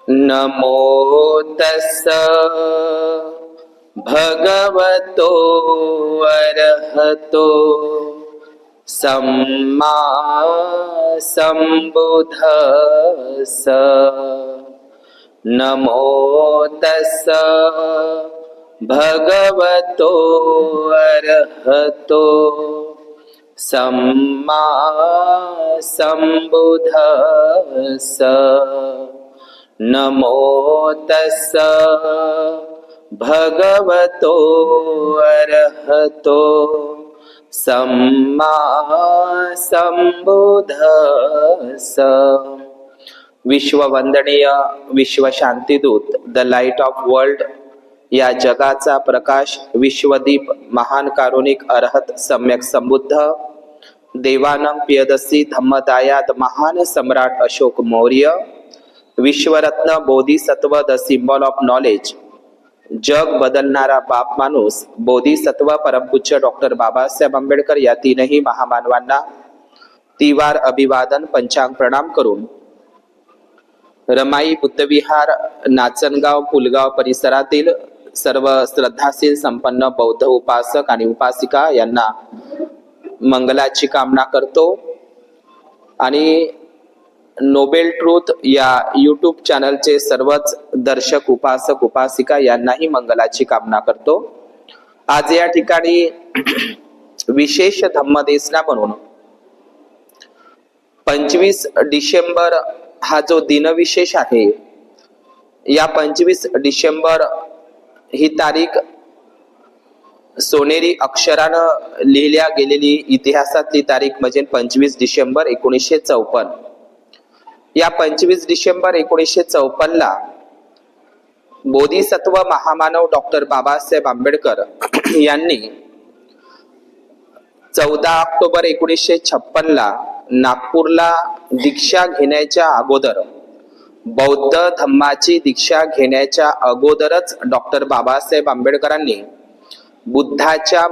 नमो तस्स भगवतो अरहतो सम्मा सम्बुद्धस्स। नमो तस्स भगवतो अरहतो सम्मा सम्बुद्धस्स। नमो तस्स भगवतो अरहतो सम्मा सम्बुद्धस्स। विश्ववंदनीय विश्वशांतीदूत द लाईट ऑफ वर्ल्ड या जगाचा प्रकाश विश्वदीप महान कारुणिक अरहत सम्यक संबुद्ध देवानंद पियदसी धम्मदायाद महान सम्राट अशोक मौर्य विश्वरत्न बोधिसत्व द सिम्बॉल ऑफ नॉलेज जग बदलणारा बाप माणूस बोधिसत्व परमपूज्य डॉक्टर बाबासाहेब आंबेडकर या तीनही महामानवांना तिवार अभिवादन पंचांग प्रणाम करून रमाई बुद्धविहार नाचनगाव पुलगाव परिसरातील सर्व श्रद्धाशील संपन्न बौद्ध उपासक आणि उपासिका यांना मंगलाची कामना करतो आणि नोबेल ट्रूथ या यूट्यूब चॅनलचे सर्वच दर्शक उपासक उपासिका यांनाही मंगलाची कामना करतो। आज या ठिकाणी विशेष धम्मदेसना म्हणून 25 डिसेंबर हा जो दिनविशेष आहे, या 25 डिसेंबर ही तारीख सोनेरी अक्षरानं लिहिल्या गेलेली इतिहासातली तारीख म्हणजे 25 डिसेंबर 1954। या 25 डिसेंबर 1954 ला बोधिसत्व महामानव डॉक्टर बाबासाहेब आंबेडकर यांनी 14 ऑक्टोबर 1956 ला नागपूरला दीक्षा घेण्याच्या अगोदर, बौद्ध धम्माची दीक्षा घेण्याच्या अगोदरच डॉक्टर बाबासाहेब आंबेडकरांनी बुद्धाच्या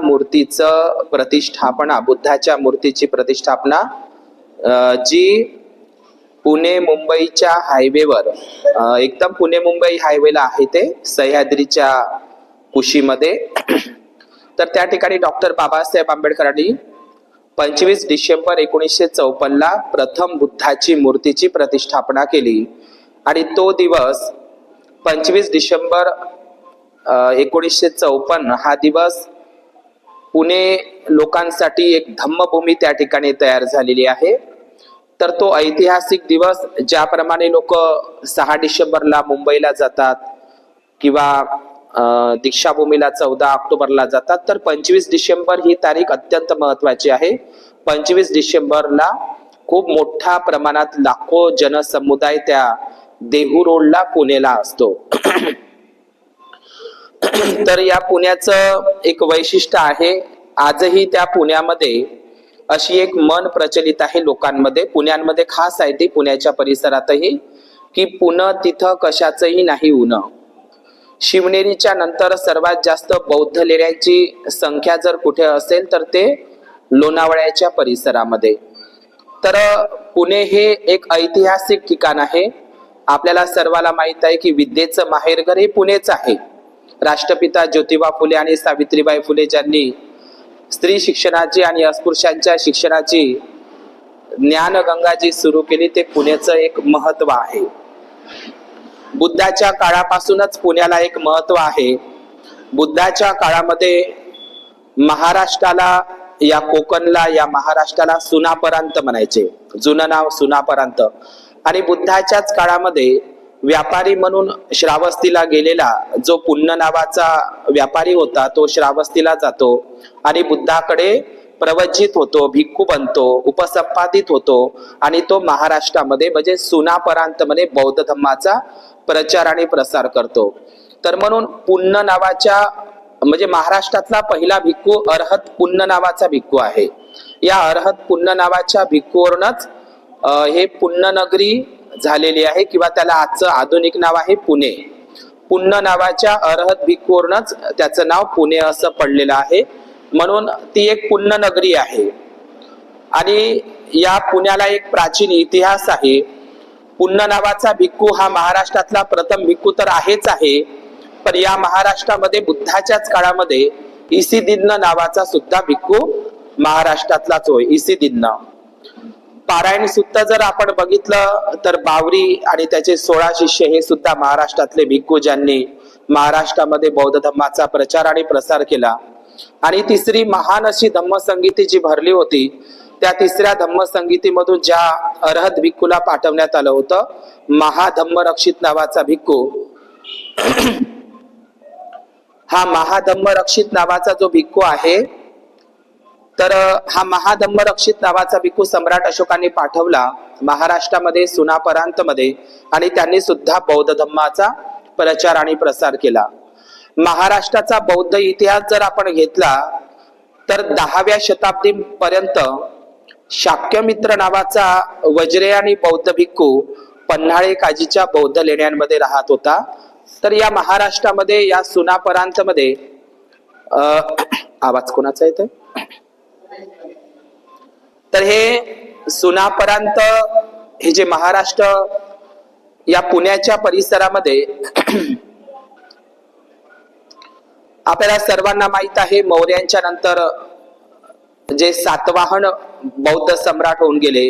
मूर्तीची प्रतिष्ठापना जी पुणे मुंबईच्या हायवेवर एकदम पुणे मुंबई हायवेला आहे ते सह्याद्रीच्या कुशीमध्ये, तर त्या ठिकाणी डॉक्टर बाबासाहेब आंबेडकरांनी 25 डिसेंबर 1954 ला प्रथम बुद्धाची मूर्तीची प्रतिष्ठापना केली आणि तो दिवस 25 डिसेंबर 1954 हा दिवस पुणे लोकांसाठी एक धम्मभूमी त्या ठिकाणी तयार झालेली आहे। तर तो ऐतिहासिक दिवस ज्याप्रमाणे लोक 6 डिसेंबरला मुंबईला जातात किंवा दीक्षाभूमीला 14 ऑक्टोबरला जातात, तर 25 डिसेंबर ही तारीख अत्यंत महत्वाची आहे। 25 डिसेंबरला खूप मोठ्या प्रमाणात लाखो जनसमुदाय त्या देहू रोडला पुणेला असतो। तर या पुण्याचं एक वैशिष्ट्य आहे, आजही त्या पुण्यामध्ये अशी एक मन प्रचलित आहे लोकांमध्ये, पुण्यामध्ये खास आहे ती पुण्याच्या परिसरातही, की पुणे तिथं कशाचंही नाही ऊन। शिवनेरीच्या नंतर सर्वात जास्त बौद्ध लेण्यांची संख्या जर कुठे असेल तर ते लोणावळ्याच्या परिसरामध्ये। तर पुणे हे एक ऐतिहासिक ठिकाण आहे। आपल्याला सर्वाला माहित आहे की विद्येचं माहेरघर हे पुणेच आहे। राष्ट्रपिता ज्योतिबा फुले आणि सावित्रीबाई फुले ज्यांनी स्त्री शिक्षणाची आणि अस्पृश्यांच्या शिक्षणाची ज्ञानगंगा जी सुरू केली, ते पुण्याचं एक महत्व आहे। बुद्धाच्या काळापासूनच पुण्याला एक महत्व आहे। बुद्धाच्या काळामध्ये महाराष्ट्राला, या कोकणला, या महाराष्ट्राला सुनापरांत म्हणायचे, जुनं नाव सुनापरांत। आणि बुद्धाच्याच काळामध्ये व्यापारी म्हणून श्रावस्तीला गेलेला जो पुण्य नावाचा व्यापारी होता, तो श्रावस्तीला जातो आणि बुद्धाकडे प्रवज्जित होतो, भिक्खू बनतो, उपसंपादित होतो आणि तो महाराष्ट्रामध्ये म्हणजे सुनापरांत मध्ये बौद्ध धम्माचा प्रचार आणि प्रसार करतो। तर म्हणून पुण्य नावाच्या म्हणजे महाराष्ट्रातला पहिला भिक्खू अरहत पुण्य नावाचा भिक्खू आहे। या अरहत पुण्य नावाच्या भिक्खूवरूनच हे पुण्यनगरी झालेली आहे किंवा त्याला आजचं आधुनिक नाव आहे पुणे। पुण्य नावाच्या अरहत भिक्खूवरूनच त्याचं नाव पुणे असं पडलेलं आहे, म्हणून ती एक पुण्यनगरी आहे। आणि या पुण्याला एक प्राचीन इतिहास आहे। पुन्न नावाचा भिक्खू हा महाराष्ट्रातला प्रथम भिक्खू तर आहेच आहे, पण या महाराष्ट्रामध्ये बुद्धाच्याच काळामध्ये इसिदिन्न नावाचा सुद्धा भिक्खू महाराष्ट्रातलाच होय. इसिदिन्न पारायण सुत्त जर आपण बघितलं तर बावरी आणि त्याचे 16 शिष्य हे सुद्धा महाराष्ट्रातले भिक्खू ज्यांनी महाराष्ट्रामध्ये बौद्ध धर्माचा प्रचार आणि प्रसार केला. आणि तिसरी महान अशी धम्मसंगीती जी भरली होती, त्या तिसऱ्या धम्मसंगीतीमधून ज्या अरहत भिक्खूला पाठवण्यात आलं होतं, महाधम्मरक्षित नावाचा भिक्खू, हा महाधम्मरक्षित नावाचा जो भिक्खू आहे, तर हा महाधम्मरक्षित नावाचा भिक्खू सम्राट अशोकांनी पाठवला महाराष्ट्रामध्ये सुनापरांतमध्ये, आणि त्यांनी सुद्धा बौद्ध धर्माचा प्रचार आणि प्रसार केला. महाराष्ट्राचा बौद्ध इतिहास जर आपण घेतला तर 10व्या शताब्दीपर्यंत शाक्यमित्र नावाचा वज्रयानी बौद्ध भिक्खू पन्हाळे काजीच्या बौद्ध लेण्यांमध्ये राहत होता. तर या महाराष्ट्रामध्ये या सुनापरांतमध्ये आवाज कोणाचा येतोय? तर हे सुनापरांत हे जे महाराष्ट्र या पुण्याच्या परिसरामध्ये आपल्याला सर्वांना माहित आहे, मौर्यांच्या नंतर जे सातवाहन बौद्ध सम्राट होऊन गेले,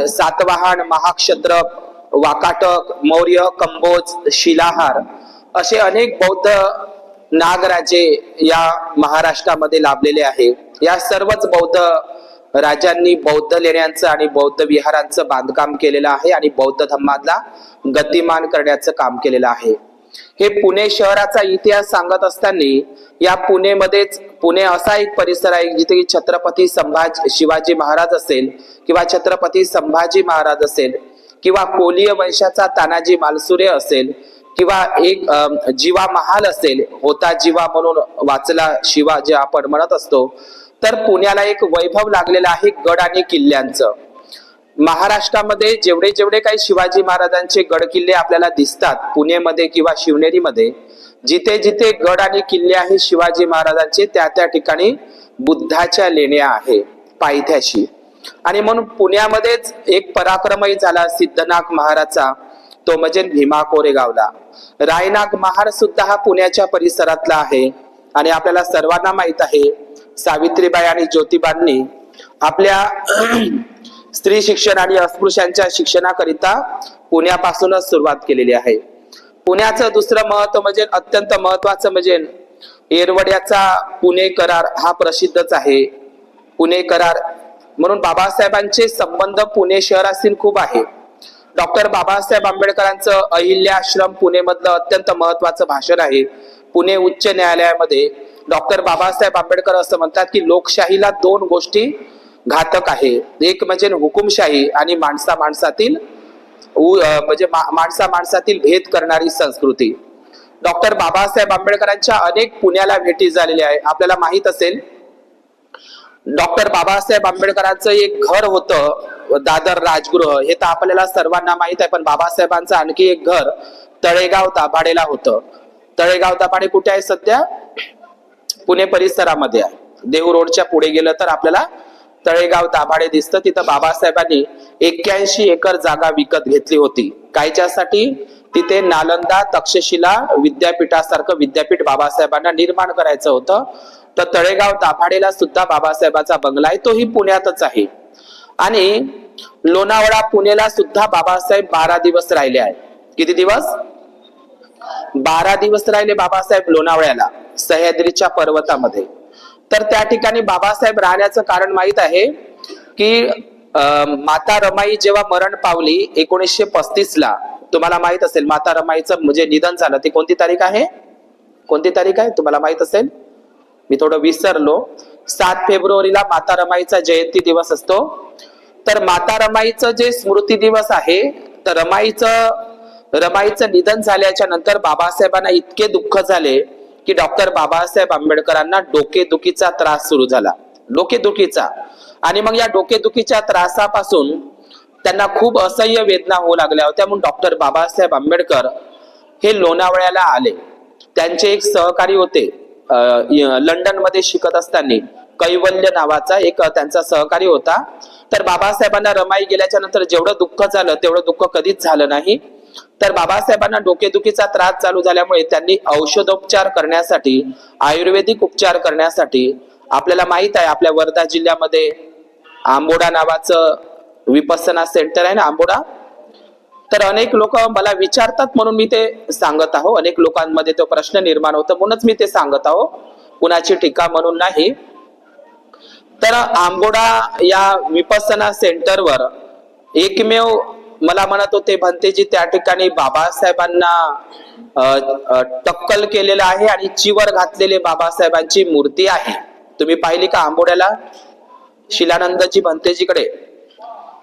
सातवाहन, महाक्षत्रप, वाकाटक, मौर्य, कंबोज, शिलाहार असे अनेक बौद्ध नागराजे या महाराष्ट्रामध्ये लाभलेले आहे. या सर्वच बौद्ध राजांनी बौद्ध लेण्यांचं आणि बौद्ध विहारांचं बांधकाम केलेलं आहे आणि बौद्ध धर्माला गतिमान करण्याचं काम केलेलं आहे. हे पुणे शहराचा इतिहास सांगत असताना या पुणेमध्येच, पुणे असा एक परिसर आहे जिथे छत्रपती शिवाजी महाराज असेल, किंवा छत्रपती संभाजी महाराज असेल, किंवा कोलीय वंशाचा तानाजी मालसुरे असेल, किंवा एक जीवा महाल असेल, होता जीवा म्हणून वाचला शिवा जे आपण म्हणत असतो. तर पुण्याला एक वैभव लागलेलं आहे गड आणि किल्ल्यांचं. महाराष्ट्रामध्ये जेवढे जेवढे काही शिवाजी महाराजांचे गड किल्ले आपल्याला दिसतात पुणेमध्ये किंवा शिवनेरीमध्ये, जिथे जिथे गड आणि किल्ले आहे शिवाजी महाराजांचे, त्या त्या ठिकाणी बुद्धाच्या लेण्या आहे पायथ्याशी. आणि म्हणून पुण्यामध्येच एक पराक्रमही झाला सिद्धनाग महाराजचा, तो म्हणजे भीमा कोरेगावला. रायनाग महार सुद्धा हा पुण्याच्या परिसरातला आहे. आणि आपल्याला सर्वांना माहित आहे, सावित्रीबाई आणि ज्योतिबांनी आपल्या स्त्री शिक्षण आणि अस्पृश्यांच्या शिक्षणाकरिता पुण्यापासूनच सुरुवात केलेली आहे. पुण्याचं दुसरं महत्व म्हणजे, अत्यंत महत्वाचं म्हणजे, येरवड्याचा पुणे करार हा प्रसिद्धच आहे. पुणे करार म्हणून बाबासाहेबांचे संबंध पुणे शहराशी खूप आहे. डॉक्टर बाबासाहेब आंबेडकरांचं अहिल्याश्रम पुणे मधलं अत्यंत महत्वाचं भाषण आहे. पुणे उच्च न्यायालयामध्ये डॉक्टर बाबासाहेब आंबेडकर असं म्हणतात की लोकशाहीला 2 गोष्टी घातक आहे. एक म्हणजे हुकुमशाही आणि माणसा माणसातील भेद करणारी संस्कृती. डॉक्टर बाबासाहेब आंबेडकरांच्या अनेक पुण्याला भेटी झालेल्या आहे. आपल्याला माहित असेल, डॉक्टर बाबासाहेब आंबेडकरांचं एक घर होतं दादर राजगृह, हे तर आपल्याला सर्वांना माहित आहे. पण बाबासाहेबांचं आणखी एक घर तळेगाव दाभाडेला होतं. तळेगाव दाभाडे कुठे आहे? सध्या पुणे परिसरामध्ये आहे. देहू रोडच्या पुढे गेलं तर आपल्याला तळेगाव दाभाडे दिसतं. तिथं बाबासाहेबांनी 81 एकर जागा विकत घेतली होती. कायच्यासाठी? तिथे नालंदा तक्षशिला विद्यापीठासारखं विद्यापीठ बाबासाहेबांना निर्माण करायचं होतं. तर तळेगाव दाभाडेला सुद्धा बाबासाहेबांचा बंगला आहे, तोही पुण्यातच आहे. आणि लोणावळा पुणेला सुद्धा बाबासाहेब 12 दिवस राहिले आहे. किती दिवस? 12 दिवस राहिले बाबासाहेब लोणावळ्याला, सह्याद्रीच्या पर्वतामध्ये. तर त्या ठिकाणी बाबासाहेब राहण्याचं कारण माहित आहे की माता रमाई जेव्हा मरण पावली 1935 ला, तुम्हाला माहित असेल माता रमाईचं म्हणजे निधन झालं, ती कोणती तारीख आहे? कोणती तारीख आहे तुम्हाला माहित असेल? मी थोडं विसरलो. 7 फेब्रुवारीला माता रमाईचा जयंती दिवस असतो. तर माता रमाईचं जे स्मृती दिवस आहे, तर रमाईचं निधन झाल्याच्या नंतर बाबासाहेबांना इतके दुःख झाले की डॉक्टर बाबासाहेब आंबेडकरांना डोकेदुखीचा त्रास सुरू झाला, डोकेदुखीचा. आणि मग या डोकेदुखीच्या त्रासापासून त्यांना खूप असह्य वेदना होऊ लागल्या होत्या. म्हणून डॉक्टर बाबासाहेब आंबेडकर हे लोणावळ्याला आले. त्यांचे एक सहकारी होते लंडन मध्ये शिकत असताना, कैवल्य नावाचा एक त्यांचा सहकारी होता. तर बाबासाहेबांना रमाई गेल्याच्या नंतर जेवढं दुःख झालं तेवढं दुःख कधीच झालं नाही. तर बाबासाहेबांना डोकेदुखीचा त्रास चालू झाल्यामुळे त्यांनी औषधोपचार करण्यासाठी, आयुर्वेदिक उपचार करण्यासाठी, आपल्याला माहित आहे आपल्या वर्धा जिल्ह्यामध्ये आंबोडा नावाचं विपස්සना सेंटर आहे ना, आंबोडा. तर अनेक लोक मला विचारतात म्हणून मी ते सांगत आहो. अनेक लोकांमध्ये तो प्रश्न निर्माण होतो म्हणूनच मी ते सांगत आहो, कुणाची टीका म्हणून नाही. तर आंबोडा या विपස්සना सेंटरवर एकमेव मला म्हणत होते भंतेजी त्या ठिकाणी बाबासाहेबांना टक्कल केलेलं आहे आणि चिवर घातलेले बाबासाहेबांची मूर्ती आहे. तुम्ही पाहिली का आंबोड्याला? शिलानंदजी भंतेजीकडे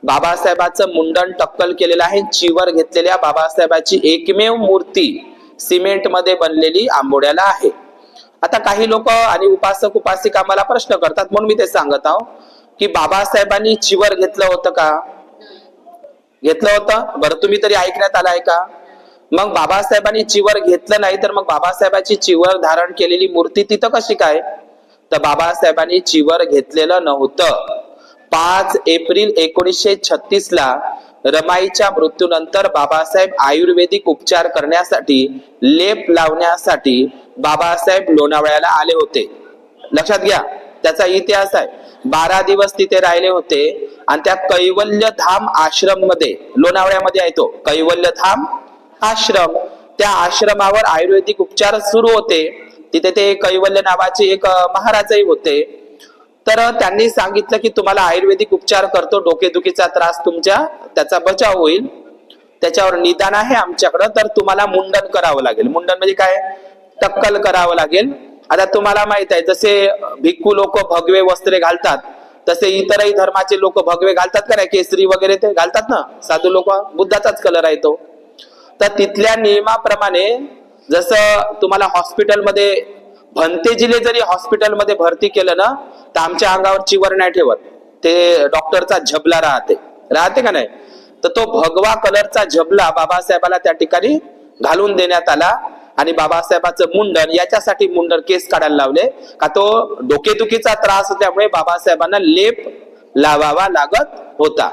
बाबासाहेबांचं मुंडन टक्कल केलेलं आहे. चिवर घेतलेल्या बाबासाहेबांची एकमेव मूर्ती सिमेंट मध्ये बनलेली आंबोड्याला आहे. आता काही लोक आणि उपासक उपासिका मला प्रश्न करतात म्हणून मी ते सांगत आहो की बाबासाहेबांनी चिवर घेतलं होतं का? घेतलं होतं? बरं, तुम्ही तरी ऐकण्यात आलाय का? मग बाबासाहेबांनी चिवर घेतलं नाही तर मग बाबासाहेबांची चिवर धारण केलेली मूर्ती तिथं कशी काय? तर बाबासाहेबांनी चिवर घेतलेलं नव्हतं. 5 एप्रिल 1936 ला रमाईच्या मृत्यूनंतर बाबासाहेब आयुर्वेदिक उपचार करण्यासाठी, लेप लावण्यासाठी बाबासाहेब लोणावळ्याला आले होते. लक्षात घ्या, त्याचा इतिहास आहे. 12 दिवस तिथे राहिले होते आणि त्या कैवल्य धाम आश्रम मध्ये, लोणावळ्यामध्ये आहे तो कैवल्य धाम आश्रम, त्या आश्रमावर आयुर्वेदिक उपचार सुरू होते. तिथे ते कैवल्य नावाचे एक महाराजही होते. तर त्यांनी सांगितलं की तुम्हाला आयुर्वेदिक उपचार करतो, डोकेदुखीचा त्रास तुमच्या त्याचा बचाव होईल, त्याच्यावर निदान आहे आमच्याकडं, तर तुम्हाला मुंडन करावं लागेल. मुंडन म्हणजे काय? टक्कल करावं लागेल. आता तुम्हाला माहित आहे जसे भिक्खू लोक भगवे वस्त्रे घालतात तसे इतरही धर्माचे लोक भगवे घालतात का नाही? केसरी वगैरे ते घालतात ना साधू लोक, बुद्धाचाच कलर आहे तो. तर तिथल्या नियमाप्रमाणे जसं तुम्हाला हॉस्पिटलमध्ये भंतेजीले जरी हॉस्पिटलमध्ये भरती केलं ना तर आमच्या अंगावर चिवर नाही ठेवत, ते डॉक्टरचा झबला राहते का नाही? तर तो भगवा कलरचा झबला बाबासाहेबाला त्या ठिकाणी घालून देण्यात आला आणि बाबासाहेबाचं मुंडन, याच्यासाठी मुंडन केस काढायला लावले का तो डोकेदुखीचा त्रास त्यामुळे बाबासाहेबांना लेप लावावा लागत होता,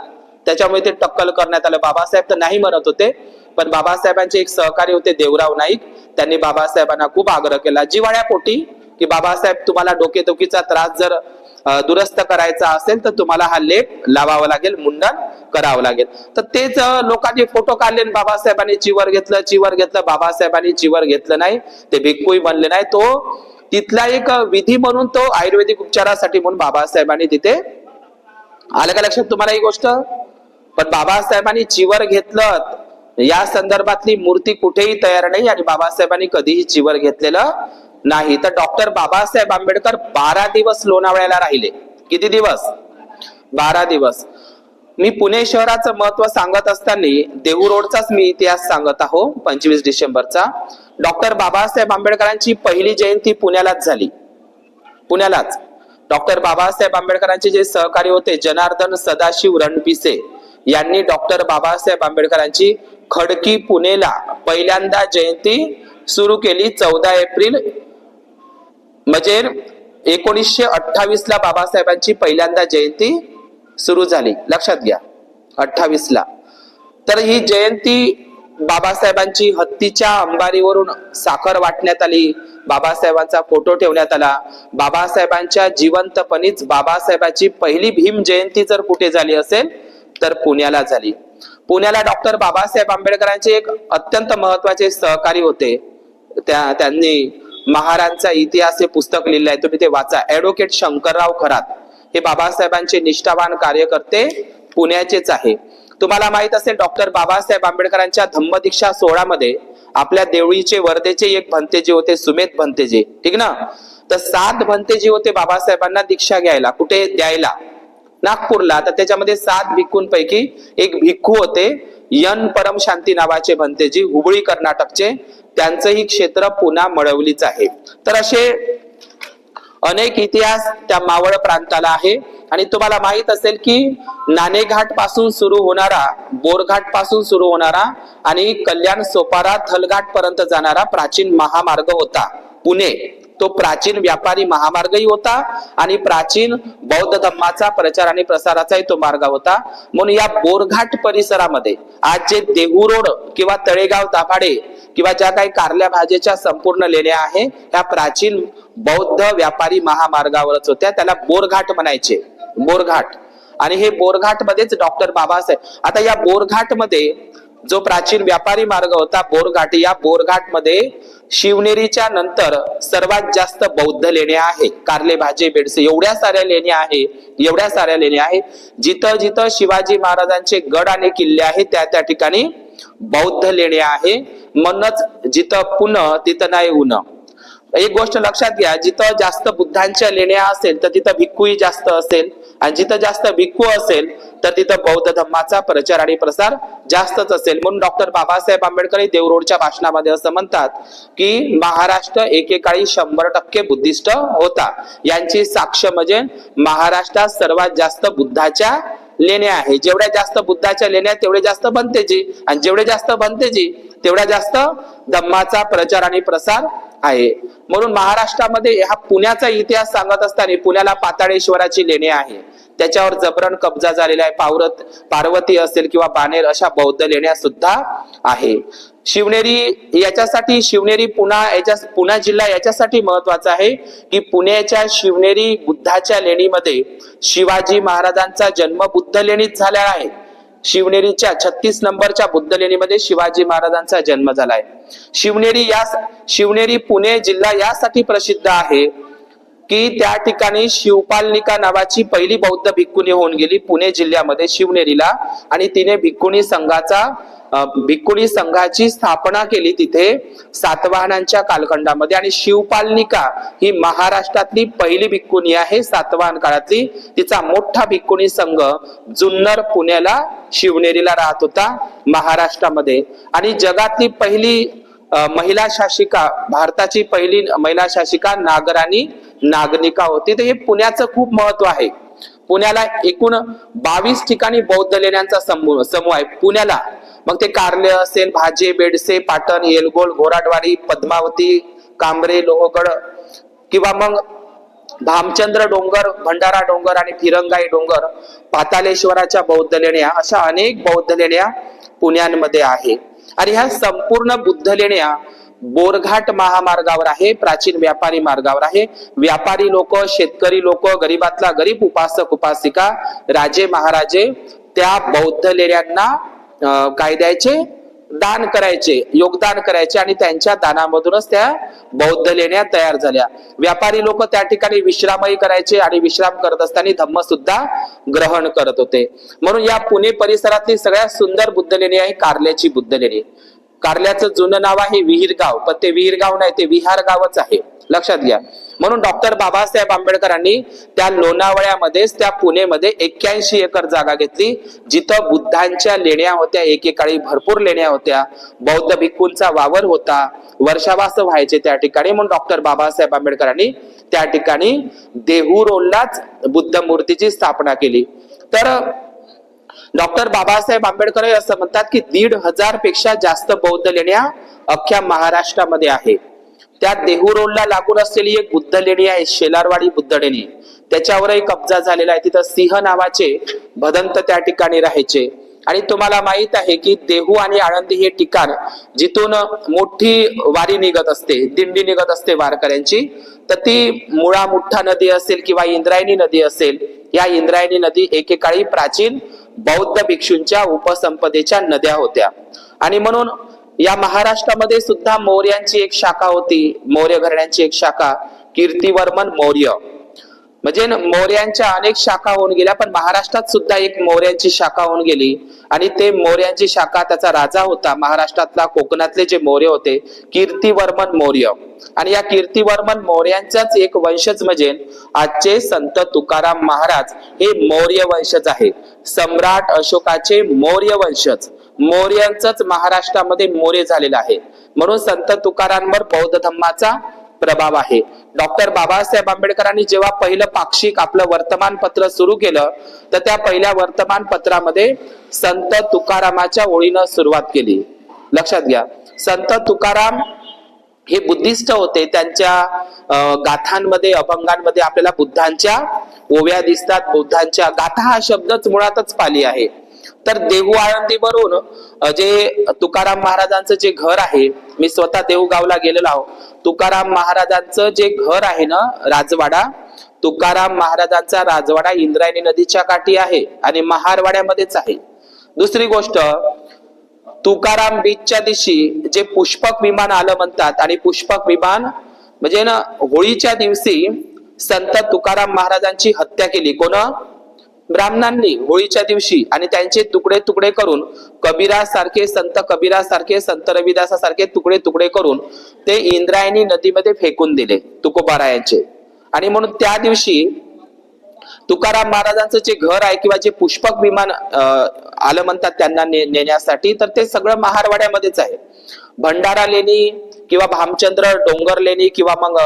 त्याच्यामुळे ते टक्कल करण्यात आलं. बाबासाहेब तर नाही म्हणत होते, पण बाबासाहेबांचे एक सहकारी होते देवराव नाईक, त्यांनी बाबासाहेबांना खूप आग्रह केला जिव्हाळ्यापोटी की बाबासाहेब तुम्हाला डोकेदुखीचा त्रास जर दुरुस्त करायचा असेल तर तुम्हाला हा लेप लावावा लागेल, मुंडन करावं लागेल. तर तेच लोकांनी फोटो काढले, बाबासाहेबांनी चिवर घेतलं, बाबासाहेबांनी चिवर घेतलं नाही, ते भिक्खूही बनले नाही. तो तिथला एक विधी म्हणून तो आयुर्वेदिक उपचारासाठी म्हणून बाबासाहेबांनी तिथे आलं का लक्षात तुम्हाला ही गोष्ट? पण बाबासाहेबांनी चिवर घेतलं या संदर्भातली मूर्ती कुठेही तयार नाही आणि बाबासाहेबांनी कधीही चिवर घेतलेलं नाही. तर डॉक्टर बाबासाहेब आंबेडकर 12 दिवस लोणावळ्याला राहिले. किती दिवस? 12 दिवस. मी पुणे शहराचं महत्व सांगत असताना देहू रोडचाच मी इतिहास सांगत आहो. 25 डिसेंबरचा डॉक्टर बाबासाहेब आंबेडकरांची पहिली जयंती पुण्यालाच झाली. पुण्यालाच डॉक्टर बाबासाहेब आंबेडकरांचे जे सहकारी होते जनार्दन सदाशिव रणपिसे यांनी डॉक्टर बाबासाहेब आंबेडकरांची खडकी पुणेला पहिल्यांदा जयंती सुरू केली. 14 एप्रिल म्हणजे 1928 ला बाबासाहेबांची पहिल्यांदा जयंती सुरू झाली. लक्षात घ्या 28 ला. तर ही जयंती बाबासाहेबांची हत्तीच्या अंबारीवरून साखर वाटण्यात आली, बाबासाहेबांचा फोटो ठेवण्यात आला. बाबासाहेबांच्या जिवंतपणीच बाबासाहेबांची पहिली भीम जयंती जर कुठे झाली असेल तर पुण्याला झाली. पुण्याला डॉक्टर बाबासाहेब आंबेडकरांचे एक अत्यंत महत्वाचे सहकारी होते. त्यांनी महारांचा इतिहास हे पुस्तक लिहिलं आहे, तुम्ही ते वाचा. ऍडव्होकेट शंकरराव खरात हे बाबासाहेबांचे निष्ठावान कार्यकर्ते पुण्याचेच आहे. तुम्हाला माहित असेल डॉक्टर बाबासाहेब आंबेडकरांच्या धम्मदीक्षा सोहळ्यामध्ये आपल्या देवळीचे वर्धेचे एक भंतेजी होते, सुमेध भंतेजी, ठीक ना? तर 7 भंतेजी होते बाबासाहेबांना दीक्षा घ्यायला, कुठे द्यायला? नागपूरला. तर त्याच्यामध्ये 7 भिक्खूंपैकी एक भिक्खू होते यन परम शांती नावाचे भंतेजी, हुबळी कर्नाटकचे. त्यांचंही क्षेत्र पुन्हा मळवलीच आहे. तर असे अनेक इतिहास त्या मावळ प्रांताला आहे. आणि तुम्हाला माहित असेल की नाणेघाट पासून सुरू होणारा, बोरघाट पासून सुरू होणारा आणि कल्याण सोपारा थलघाट पर्यंत जाणारा प्राचीन महामार्ग होता पुणे तो प्राचीन व्यापारी महामार्गही होता आणि प्राचीन बौद्ध धम्माचा प्रचार आणि प्रसाराचाही तो मार्ग होता. म्हणून या बोरघाट परिसरामध्ये आज जे देहू रोड किंवा तळेगाव दाभाडे किंवा ज्या काही कारल्या भाजेच्या संपूर्ण लेण्या आहे ह्या प्राचीन बौद्ध व्यापारी महामार्गावरच होत्या. त्याला बोरघाट म्हणायचे, बोरघाट. आणि हे बोरघाट मध्येच डॉक्टर बाबासाहेब, आता या बोरघाट मध्ये जो प्राचीन व्यापारी मार्ग होता बोरघाट, या बोरघाट मध्ये शिवनेरीच्या नंतर सर्वात जास्त बौद्ध लेण्या आहे. कारले भाजे बेडसे एवढ्या साऱ्या लेण्या आहे, एवढ्या साऱ्या लेण्या आहे. जिथं जिथं शिवाजी महाराजांचे गड आणि किल्ले आहेत त्या त्या ठिकाणी बौद्ध लेण्या आहे. म्हणूनच जिथं पुन तिथं नाही उन. एक गोष्ट लक्षात घ्या, जिथं जास्त बुद्धांच्या लेण्या असेल तर तिथं भिक्खूही जास्त असेल, आणि जिथं जास्त भिक्खू असेल तर तिथं बौद्ध धम्माचा प्रचार आणि प्रसार जास्तच असेल. म्हणून डॉक्टर बाबासाहेब आंबेडकर देवरोडच्या भाषणामध्ये असं म्हणतात की महाराष्ट्र एकेकाळी 100% बुद्धिस्ट होता. यांची साक्ष म्हणजे महाराष्ट्रात सर्वात जास्त बुद्धाच्या लेण्या आहे. जेवढ्या जास्त बुद्धाच्या लेण्या तेवढे जास्त भंतेजी, आणि जेवढे जास्त भंतेजी तेवढ्या जास्त धम्माचा प्रचार आणि प्रसार आहे. म्हणून महाराष्ट्रामध्ये हा पुण्याचा इतिहास सांगत असताना पुण्याला पाताळेश्वराची लेणी आहे, त्याच्यावर जबरन कब्जा झालेला आहे. पार्वती असेल किंवा बाणेर अशा बौद्ध लेण्या सुद्धा आहे. शिवनेरी याच्यासाठी, शिवनेरी पुणा जिल्हा याच्यासाठी महत्वाचा आहे की पुण्याच्या शिवनेरी बुद्धाच्या लेणीमध्ये शिवाजी महाराजांचा जन्म बुद्ध लेणीत झाला आहे. शिवनेरीच्या 36 नंबरच्या बुद्ध लेणीमध्ये शिवाजी महाराजांचा जन्म झालाय. शिवनेरी पुणे जिल्हा यासाठी प्रसिद्ध आहे की त्या ठिकाणी शिवपालनिका नावाची पहिली बौद्ध भिक्खुनी होऊन गेली पुणे जिल्ह्यामध्ये शिवनेरीला, आणि तिने भिक्खुनी संघाची स्थापना केली तिथे सातवाहनांच्या कालखंडामध्ये. आणि शिवपालनिका ही महाराष्ट्रातली पहिली भिक्खुनी आहे सातवाहन काळातली. तिचा मोठा भिक्खुनी संघ जुन्नर पुण्याला शिवनेरीला राहत होता महाराष्ट्रामध्ये. आणि जगातली पहिली महिला शासिका, भारताची पहिली महिला शासिका नागराणी नागनिका होती. तर हे पुण्याचं खूप महत्व आहे. पुण्याला एकूण 22 ठिकाणी बौद्ध लेण्यांचा समूह आहे पुण्याला. मग ते कारले असेल, भाजे बेडसे, पाटण, येलगोल, घोराडवाडी, पद्मावती, कांबरे, लोहगड, किंवा मग भामचंद्र डोंगर, भंडारा डोंगर आणि फिरंगाई डोंगर, पातालेश्वराच्या बौद्ध लेण्या, अशा अनेक बौद्ध लेण्या पुण्यामध्ये आहे. आणि ह्या संपूर्ण बुद्ध लेण्या बोरघाट महामार्गावर आहे, प्राचीन व्यापारी मार्गावर आहे. व्यापारी लोक, शेतकरी लोक, गरीबातला गरीब, उपासक उपासिका, राजे महाराजे त्या बौद्ध लेण्यांना काय द्यायचे, दान करायचे, योगदान करायचे, आणि त्यांच्या दानामधूनच त्या बौद्ध लेण्या तयार झाल्या. व्यापारी लोक त्या ठिकाणी विश्रामही करायचे आणि विश्राम करत असताना धम्म सुद्धा ग्रहण करत होते. म्हणून या पुणे परिसरातली सगळ्यात सुंदर बुद्ध लेणी आहे कारल्याची बुद्ध लेणी. कारल्याचं जुनं नाव आहे विहीरगाव, पण ते विहीरगाव नाही, ते विहार गावच आहे, लक्षात घ्या. म्हणून डॉक्टर बाबासाहेब आंबेडकरांनी त्या लोणावळ्यामध्येच त्या पुणेमध्ये 81 एकर जागा घेतली, जिथं बुद्धांच्या लेण्या होत्या. एकेकाळी भरपूर लेण्या होत्या, बौद्ध भिक्खूंचा वावर होता, वर्षावास व्हायचे त्या ठिकाणी. म्हणून डॉक्टर बाबासाहेब आंबेडकरांनी त्या ठिकाणी देहू रोडलाच बुद्ध मूर्तीची स्थापना केली. तर डॉक्टर बाबासाहेब आंबेडकर असं म्हणतात की 1,500 पेक्षा जास्त बौद्ध लेण्या अख्ख्या महाराष्ट्रामध्ये आहे. त्या देहू रोडला लागून असलेली एक बुद्ध लेणी आहे, शेलारवाडी बुद्ध लेणी, त्याच्यावरही कब्जा झालेला आहे. तिथं सिंह नावाचे भदंत त्या ठिकाणी राहायचे. आणि तुम्हाला माहित आहे की देहू आणि आळंदी हे ठिकाण जिथून मोठी वारी निघत असते, दिंडी निघत असते वारकऱ्यांची, तर ती मुळा मुठ्ठा नदी असेल किंवा इंद्रायणी नदी असेल, या इंद्रायणी नदी एकेकाळी प्राचीन बौद्ध भिक्षूंच्या उपसंपदेच्या नद्या होत्या. आणि म्हणून या महाराष्ट्रामध्ये सुद्धा मौर्यांची एक शाखा होती, मौर्य घराण्यांची एक शाखा, कीर्तिवर्मन मौर्य. म्हणजे मौर्यांच्या अनेक शाखा होऊन गेल्या, पण महाराष्ट्रात सुद्धा एक मौर्यांची शाखा होऊन गेली. आणि ते मौर्यांची शाखा, त्याचा राजा होता महाराष्ट्रातला, कोकणातले जे मौर्य होते, कीर्तिवर्मन मौर्य. आणि या कीर्तिवर्मन मौर्यांचाच एक वंशज म्हणजे आजचे संत तुकाराम महाराज हे मौर्य वंशज आहे. सम्राट अशोकाचे मौर्य वंशज, मौर्यांचाच महाराष्ट्रामध्ये मौर्य झालेला आहे. म्हणून संत तुकारांवर बौद्ध धम्माचा प्रभाव आहे. डॉक्टर बाबासाहेब आंबेडकरांनी जेव्हा पहिलं पाक्षिक आपलं वर्तमानपत्र सुरू केलं, तर त्या पहिल्या वर्तमानपत्रामध्ये संत तुकारामाच्या ओळीनं सुरुवात केली. लक्षात घ्या, संत तुकाराम हे बुद्धिस्ट होते. त्यांच्या गाथांमध्ये, अभंगांमध्ये आपल्याला बुद्धांच्या ओव्या दिसतात. बुद्धांच्या गाथा हा शब्दच मुळातच पाली आहे. तर देहू आळंदीवरून जे तुकाराम महाराजांचं जे घर आहे, मी स्वतः देहूगावला गेलेलो आहो. तुकाराम महाराजांचं जे घर आहे ना, राजवाडा, तुकाराम महाराजांचा राजवाडा इंद्रायणी नदीच्या काठी आहे आणि महारवाड्यामध्येच आहे. दुसरी गोष्ट, तुकाराम बीचच्या दिवशी जे पुष्पक विमान आलं म्हणतात, आणि पुष्पक विमान म्हणजे ना होळीच्या दिवशी संत तुकाराम महाराजांची हत्या केली. कोण? ब्राह्मणांनी होळीच्या दिवशी. आणि त्यांचे तुकडे तुकडे करून कबीरासारखे, संत कबीरासारखे, संत रविदासासारखे तुकडे तुकडे करून ते इंद्रायणी नदीमध्ये फेकून दिले तुकोबारायांचे. आणि म्हणून त्या दिवशी तुकाराम महाराजांचं जे घर आहे किंवा जे पुष्पक विमान आलं म्हणतात त्यांना नेण्यासाठी, तर ते सगळं महारवाड्यामध्येच आहे. भंडारा लेणी किंवा भामचंद्र डोंगर लेणी किंवा मग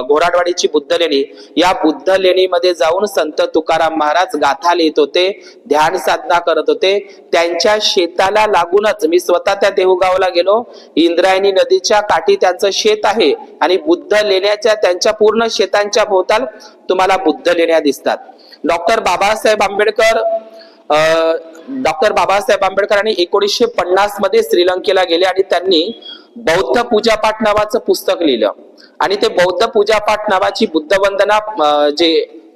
घोराडवाडीची बुद्ध लेणी, या बुद्ध लेणीमध्ये जाऊन संत तुकाराम महाराज गाथा लिहित होते, ध्यान साधना करत होते. त्यांच्या शेताला लागूनच, मी स्वतः त्या देहूगावला गेलो, इंद्रायणी नदीच्या काठी त्यांचं शेत आहे आणि बुद्ध लेण्याच्या त्यांच्या पूर्ण शेतांच्या भोवताल तुम्हाला बुद्ध लेण्या दिसतात. डॉक्टर बाबासाहेब आंबेडकरांनी 1950 मध्ये श्रीलंकेला गेले आणि त्यांनी बौद्ध पूजापाठ नावाचं पुस्तक लिहिलं. आणि ते बौद्ध पूजापाठ नावाची बुद्धवंदना जे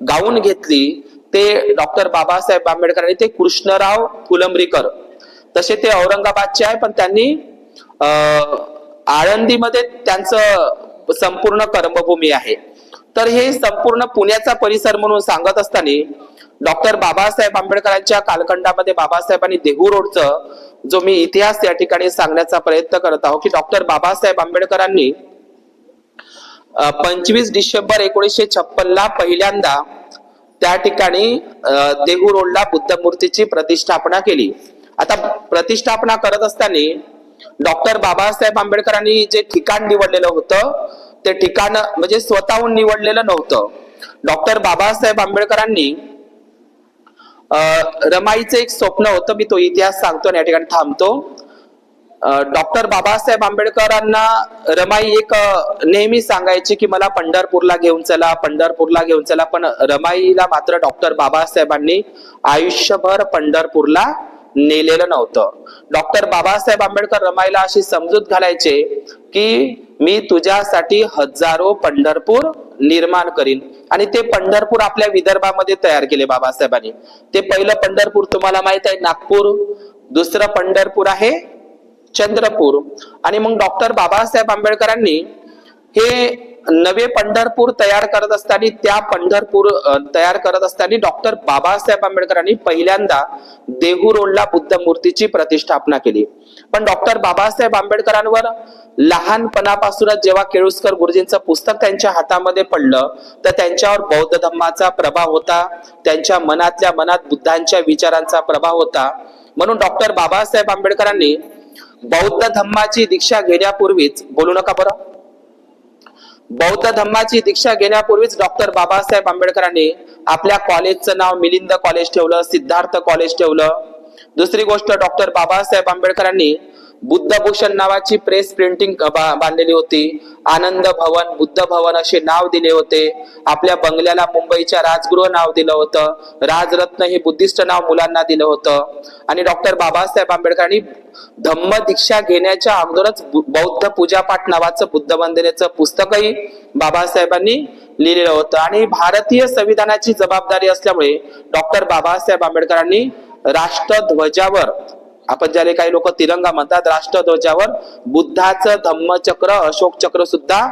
गाऊन घेतली, ते डॉक्टर बाबासाहेब आंबेडकरांनी, ते कृष्णराव फुलंब्रीकर, तसे ते औरंगाबादचे आहे, पण त्यांनी आळंदीमध्ये त्यांचं संपूर्ण कर्मभूमी आहे. तर हे संपूर्ण पुण्याचा परिसर म्हणून सांगत असताना डॉक्टर बाबासाहेब आंबेडकरांच्या कालखंडामध्ये बाबासाहेबांनी देहू रोडचं जो मी इतिहास या ठिकाणी सांगण्याचा प्रयत्न करत आहोत की डॉक्टर बाबासाहेब आंबेडकरांनी 25 डिसेंबर 1956 ला पहिल्यांदा त्या ठिकाणी देहू रोडला बुद्ध मूर्तीची प्रतिष्ठापना केली. आता प्रतिष्ठापना करत असताना डॉक्टर बाबासाहेब आंबेडकरांनी जे ठिकाण निवडलेलं होतं, ते ठिकाण म्हणजे स्वतःहून निवडलेलं नव्हतं. डॉक्टर बाबासाहेब आंबेडकरांनी रमाईचं एक स्वप्न होतं, मी तो इतिहास सांगतो आणि या ठिकाणी थांबतो. डॉक्टर बाबासाहेब आंबेडकरांना रमाई एक नेहमी सांगायची की मला पंढरपूरला घेऊन चला, पंढरपूरला घेऊन चला, पण रमाईला मात्र डॉक्टर बाबासाहेबांनी आयुष्यभर पंढरपूरला नेलेलं नव्हतं. डॉक्टर बाबासाहेब आंबेडकर रमाईला अशी समजूत घालायचे की मी तुझ्यासाठी हजारो पंढरपूर निर्माण करीन. आणि ते पंढरपूर आपल्या विदर्भामध्ये तयार केले बाबासाहेबांनी. ते पहिलं पंढरपूर तुम्हाला माहित आहे नागपूर, दुसरं पंढरपूर आहे चंद्रपूर. आणि मग डॉक्टर बाबासाहेब आंबेडकरांनी हे नवे पंढरपूर तयार करत असताना, त्या पंढरपूर तयार करत असताना डॉक्टर बाबासाहेब आंबेडकरांनी पहिल्यांदा देहू रोडला बुद्ध मूर्तीची प्रतिष्ठापना केली. पण डॉक्टर बाबासाहेब आंबेडकरांवर लहानपणापासूनच जेव्हा केळुस्कर गुरुजींचं पुस्तक त्यांच्या हातामध्ये पडलं, तर त्यांच्यावर बौद्ध धम्माचा प्रभाव होता, त्यांच्या मनातल्या मनात बुद्धांच्या विचारांचा प्रभाव होता. म्हणून डॉक्टर बाबासाहेब आंबेडकरांनी बौद्ध धम्माची दीक्षा घेण्यापूर्वीच, बोलू नका बरं, बौद्ध धम्माची दीक्षा घेण्यापूर्वीच डॉक्टर बाबासाहेब आंबेडकरांनी आपल्या कॉलेजचं नाव मिलिंद कॉलेज ठेवलं, सिद्धार्थ कॉलेज ठेवलं. दुसरी गोष्ट, डॉक्टर बाबासाहेब आंबेडकरांनी बुद्धभूषण नावाची प्रेस प्रिंटिंग बांधलेली होती. आनंद भवन, बुद्ध भवन असे नाव दिले होते. आपल्या बंगल्याला मुंबईच्या राजगृह नाव दिलं होतं. राजरत्न हे बुद्धिस्ट नाव मुलांना दिलं होतं. आणि डॉक्टर बाबासाहेब आंबेडकरांनी धम्म दीक्षा घेण्याच्या अगोदरच बौद्ध पूजापाठ नावाचं बुद्ध वंदनेचं पुस्तकही बाबासाहेबांनी लिहिलेलं होतं. आणि भारतीय संविधानाची जबाबदारी असल्यामुळे डॉक्टर बाबासाहेब आंबेडकरांनी राष्ट्रध्वजावर, आपण ज्याला काही लोक तिरंगा म्हणतात, राष्ट्रध्वजावर बुद्धाचं धम्मचक्र, अशोक चक्र सुद्धा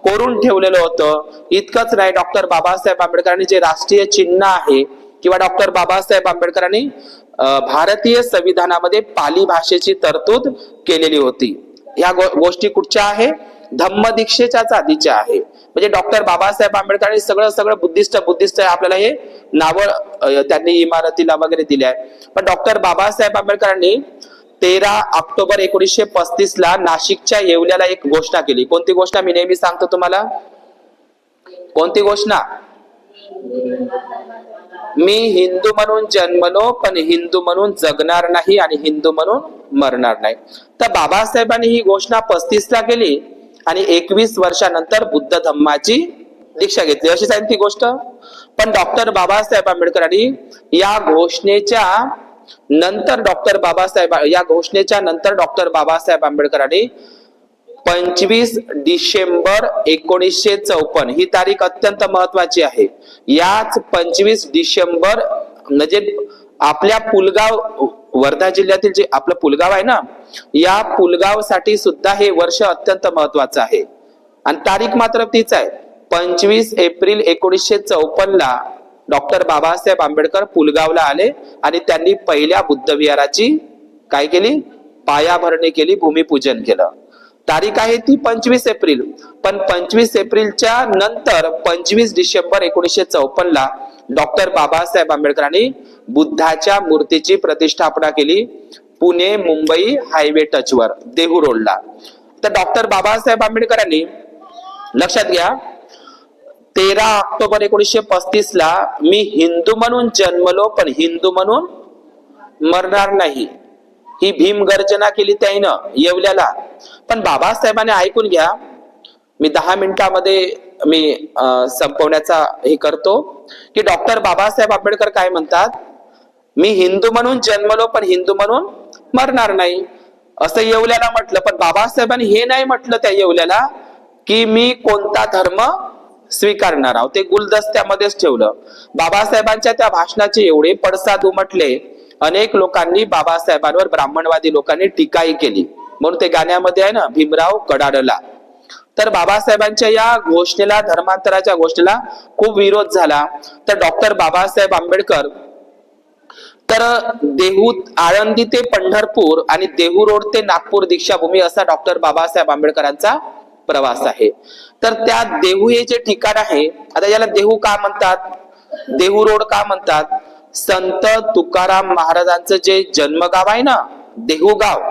कोरून ठेवलेलं होतं. इतकंच नाही, डॉक्टर बाबासाहेब आंबेडकरांनी जे राष्ट्रीय चिन्ह आहे किंवा डॉक्टर बाबासाहेब आंबेडकरांनी भारतीय संविधानामध्ये पाली भाषेची तरतूद केलेली होती. या गोष्टी कुठच्या आहे? धम्म दीक्षेच्याच आधीच्या आहे. म्हणजे डॉक्टर बाबासाहेब आंबेडकरांनी सगळं बुद्धिस्ट आपल्याला हे नाव त्यांनी इमारतीला वगैरे दिले आहे. पण डॉक्टर बाबासाहेब आंबेडकरांनी 13 ऑक्टोबर 1935 ला नाशिकच्या येवल्याला एक घोषणा केली. कोणती घोषणा? मी नेहमी सांगतो तुम्हाला, कोणती घोषणा? मी हिंदू म्हणून जन्मलो, पण हिंदू म्हणून जगणार नाही आणि हिंदू म्हणून मरणार नाही. तर बाबासाहेबांनी ही घोषणा 35 ला केली आणि 21 वर्षानंतर बुद्ध धम्माची दीक्षा घेतली, अशीच आहे ती गोष्ट. पण डॉक्टर बाबासाहेब आंबेडकरांनी या घोषणेच्या नंतर डॉक्टर बाबासाहेब आंबेडकरांनी 25 डिसेंबर 1954 ही तारीख अत्यंत महत्वाची आहे. याच 25 डिसेंबर म्हणजे आपल्या पुलगाव, वर्धा जिल्ह्यातील जे आपलं पुलगाव आहे ना, या पुलगाव साठी सुद्धा हे वर्ष अत्यंत महत्वाचं आहे. आणि तारीख मात्र तीच आहे, 25 एप्रिल 1954 ला डॉक्टर बाबासाहेब आंबेडकर पुलगावला आले आणि त्यांनी पहिल्या बुद्ध विहाराची काय केली, पायाभरणी केली, भूमिपूजन केलं. तारीख आहे ती 25 एप्रिल. पण 25 एप्रिलच्या नंतर 25 डिसेंबर 1954 ला डॉक्टर बाबासाहेब आंबेडकरांनी बुद्धाच्या मूर्तीची प्रतिष्ठापना केली पुणे मुंबई हायवे टचवर, देहू रोडला. तर डॉक्टर बाबासाहेब आंबेडकरांनी लक्षात घ्या, 13 ऑक्टोबर 1935 ला मी हिंदू म्हणून जन्मलो पण हिंदू म्हणून मरणार नाही, ही भीम गर्जना केली त्यानं येवल्याला. पण बाबासाहेबांनी ऐकून घ्या, मी 10 मिनिटांमध्ये मी संपवण्याचा हे करतो की डॉक्टर बाबासाहेब आंबेडकर काय म्हणतात, मी हिंदू म्हणून जन्मलो पण हिंदू म्हणून मरणार नाही, असं येवल्याला म्हटलं. पण बाबासाहेबांनी हे नाही म्हटलं त्या येवल्याला की मी कोणता धर्म स्वीकारणार आहोत, ते गुलदस्त्यामध्येच ठेवलं. बाबासाहेबांच्या त्या भाषणाचे एवढे पडसाद उमटले, अनेक लोकांनी बाबासाहेबांवर, ब्राह्मणवादी लोकांनी टीकाही केली. म्हणून ते गाण्यामध्ये आहे ना, भीमराव कडाडला. तर बाबासाहेबांच्या या घोषणेला, धर्मांतराच्या घोषणेला खूप विरोध झाला. तर डॉक्टर बाबासाहेब आंबेडकर, तर देहू, आळंदी ते पंढरपूर आणि देहू रोड ते नागपूर दीक्षाभूमी असा डॉक्टर बाबासाहेब आंबेडकरांचा प्रवास आहे. तर त्या देहू हे जे ठिकाण आहे, आता याला देहू का म्हणतात, देहू रोड का म्हणतात, संत तुकाराम महाराजांचं जे जन्मगाव आहे ना देहू गाव,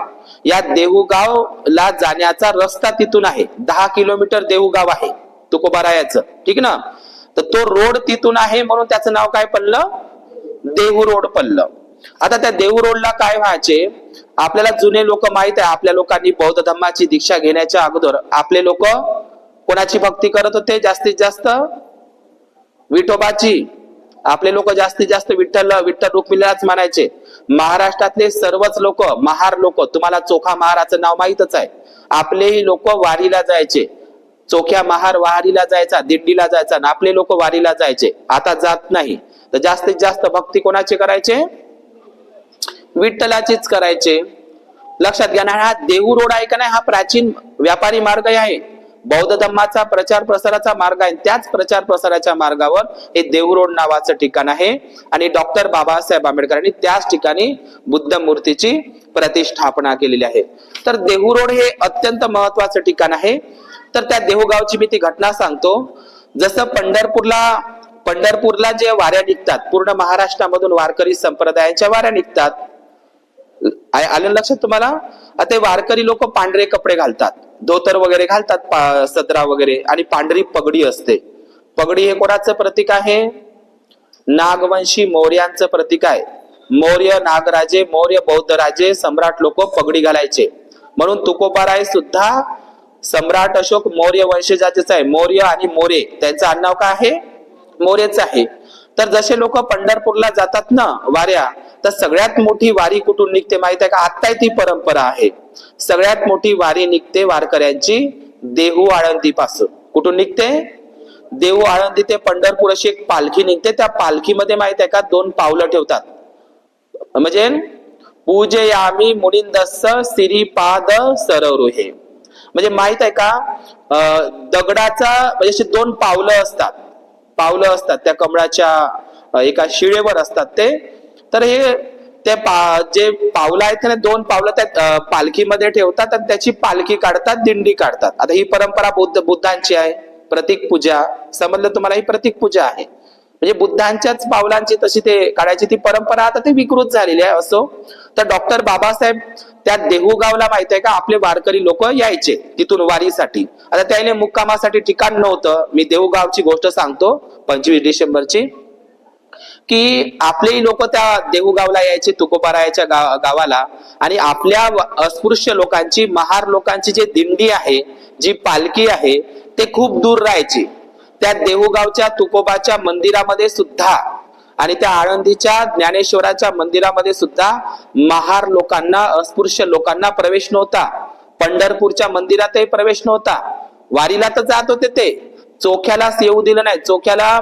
या देहू गावला जाण्याचा रस्ता तिथून आहे. 10 किलोमीटर देहू गाव आहे तुकोबारायाचं, ठीक ना. तर तो रोड तिथून आहे म्हणून त्याचं नाव काय पडलं, देहू रोड पडलं. आता त्या देहू रोडला काय व्हायचे, आपल्याला जुने लोक माहित आहे, आपल्या लोकांनी बौद्ध धम्माची दीक्षा घेण्याच्या अगोदर आपले लोक कोणाची भक्ती करत होते, जास्तीत जास्त विठोबाची. आपले लोक जास्तीत जास्त विठ्ठल रुक्मिणीलाच मानायचे. महाराष्ट्रातले सर्वच लोक, महार लोक, तुम्हाला चोखा महाराचं नाव माहितच आहे, आपलेही लोक वारीला जायचे. चोख्या महार वारीला जायचा, दिंडीला जायचा, आणि आपले लोक वारीला जायचे. आता जात नाही. तर जास्तीत जास्त भक्ती कोणाची करायचे, विठ्ठलाचीच करायचे. लक्षात घ्या ना, हा देहू रोड आहे का नाही, हा प्राचीन व्यापारी मार्ग आहे, बौद्ध धम्माचा प्रचार प्रसाराचा मार्ग आहे. त्याच प्रचार प्रसाराच्या मार्गावर हे देहू रोड नावाचं ठिकाण आहे. आणि डॉक्टर बाबासाहेब आंबेडकरांनी त्याच ठिकाणी बुद्ध मूर्तीची प्रतिष्ठापना केलेली आहे. तर देहू रोड हे अत्यंत महत्वाचं ठिकाण आहे. तर त्या देहू गावची मी ती घटना सांगतो. जसं पंढरपूरला जे वाऱ्या निघतात, पूर्ण महाराष्ट्रामधून वारकरी संप्रदायाच्या वाऱ्या निघतात, आलं लक्षात तुम्हाला. ते वारकरी लोक पांढरे कपडे घालतात, धोतर वगैरे घालतात, सदरा वगैरे, आणि पांढरी पगडी असते. पगडी हे कोणाचं प्रतीक आहे, नागवंशी मौर्यांचं प्रतीक आहे. मौर्य नागराजे, मौर्य बौद्ध राजे, सम्राट लोक पगडी घालायचे. म्हणून तुकोबाराय सुद्धा सम्राट अशोक मौर्य वंशजाचेच आहे. मौर्य आणि मोरे त्यांचं आडनाव काय आहे, मोरेच आहे. तर जसे लोक पंढरपूरला जातात ना वाऱ्या, तर सगळ्यात मोठी वारी कुठून निघते माहित आहे का, आता ती परंपरा आहे. सगळ्यात मोठी वारी निघते वारकऱ्यांची देहू आळंदी पासून. कुठून निघते, देहू आळंदी ते पंढरपूर अशी एक पालखी निघते. त्या पालखीमध्ये माहित आहे का 2 पावलं ठेवतात, म्हणजे पूजयामी मुनिंदस्स श्रीपाद सरोरुहे. म्हणजे माहित आहे का, दगडाचा म्हणजे अशी 2 पावलं असतात त्या कमळाच्या एका शिळेवर असतात ते. तर हे ते जे पावलं आहेत ना, 2 पावलं त्या पालखीमध्ये ठेवतात आणि त्याची पालखी काढतात, दिंडी काढतात. आता ही परंपरा बुद्धांची आहे, प्रतीक पूजा. समजलं तुम्हाला, ही प्रतीक पूजा आहे. म्हणजे बुद्धांच्याच पावलांची तशी ते काढायची ती परंपरा आता ते विकृत झालेली आहे. असो, तर डॉक्टर बाबासाहेब त्या देहू गावला माहित आहे का, आपले वारकरी लोक यायचे तिथून वारीसाठी. आता त्याने मुक्कामासाठी ठिकाण नव्हतं. मी देहू गावची गोष्ट सांगतो 25 डिसेंबरची. की आपलेही लोक त्या देहूगावला यायचे, तुकोबारायाच्या गावाला, आणि आपल्या अस्पृश्य लोकांची, महार लोकांची जी दिंडी आहे, जी पालखी आहे, ते खूप दूर राहायची. त्या देहूगावच्या तुकोबाच्या मंदिरामध्ये सुद्धा आणि त्या आळंदीच्या ज्ञानेश्वराच्या मंदिरामध्ये सुद्धा महार लोकांना, अस्पृश्य लोकांना प्रवेश नव्हता. पंढरपूरच्या मंदिरातही प्रवेश नव्हता. वारीला तर जात होते, ते चोख्यालाच येऊ दिलं नाही. चोख्याला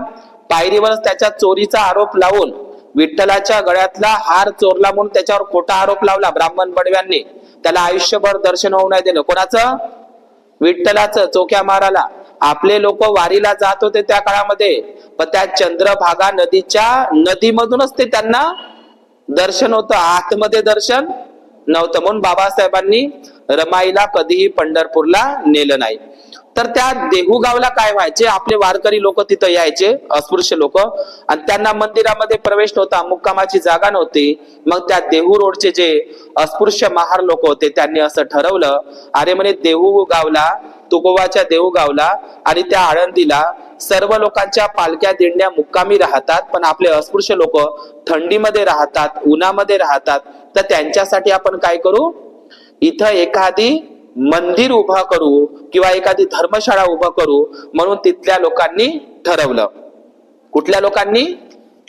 पायरीवरच त्याच्या चोरीचा आरोप लावून, विठ्ठलाच्या गळ्यातला हार चोरला म्हणून त्याच्यावर खोटा आरोप लावला ब्राह्मण बडव्यांनी. त्याला आयुष्यभर दर्शन होऊ नाही दिलं. कोणाचं? विठ्ठलाचं. चोख्या महाराला. आपले लोक वारीला जात होते त्या काळामध्ये, पण त्या चंद्रभागा नदीमधूनच ते त्यांना दर्शन होतं, आतमध्ये दर्शन नव्हतं. म्हणून बाबासाहेबांनी रमाईला कधीही पंढरपूरला नेलं नाही. तर त्या देहूगावला काय व्हायचे, आपले वारकरी लोक तिथं यायचे, अस्पृश्य लोक, आणि त्यांना मंदिरामध्ये प्रवेश नव्हता, मुक्कामाची जागा नव्हती. मग त्या देहू रोडचे जे अस्पृश्य महार लोक होते, त्यांनी असं ठरवलं, अरे म्हणे देहूगावला, तुकोबाच्या देहूगावला आणि त्या आळंदीला सर्व लोकांच्या पालख्या दिंड्या मुक्कामी राहतात, पण आपले अस्पृश्य लोक थंडीमध्ये राहतात, उन्हामध्ये राहतात. तर त्यांच्यासाठी आपण काय करू, इथं एखादी मंदिर उभा करू किंवा एखादी धर्मशाळा उभा करू, म्हणून तिथल्या लोकांनी ठरवलं. कुठल्या लोकांनी?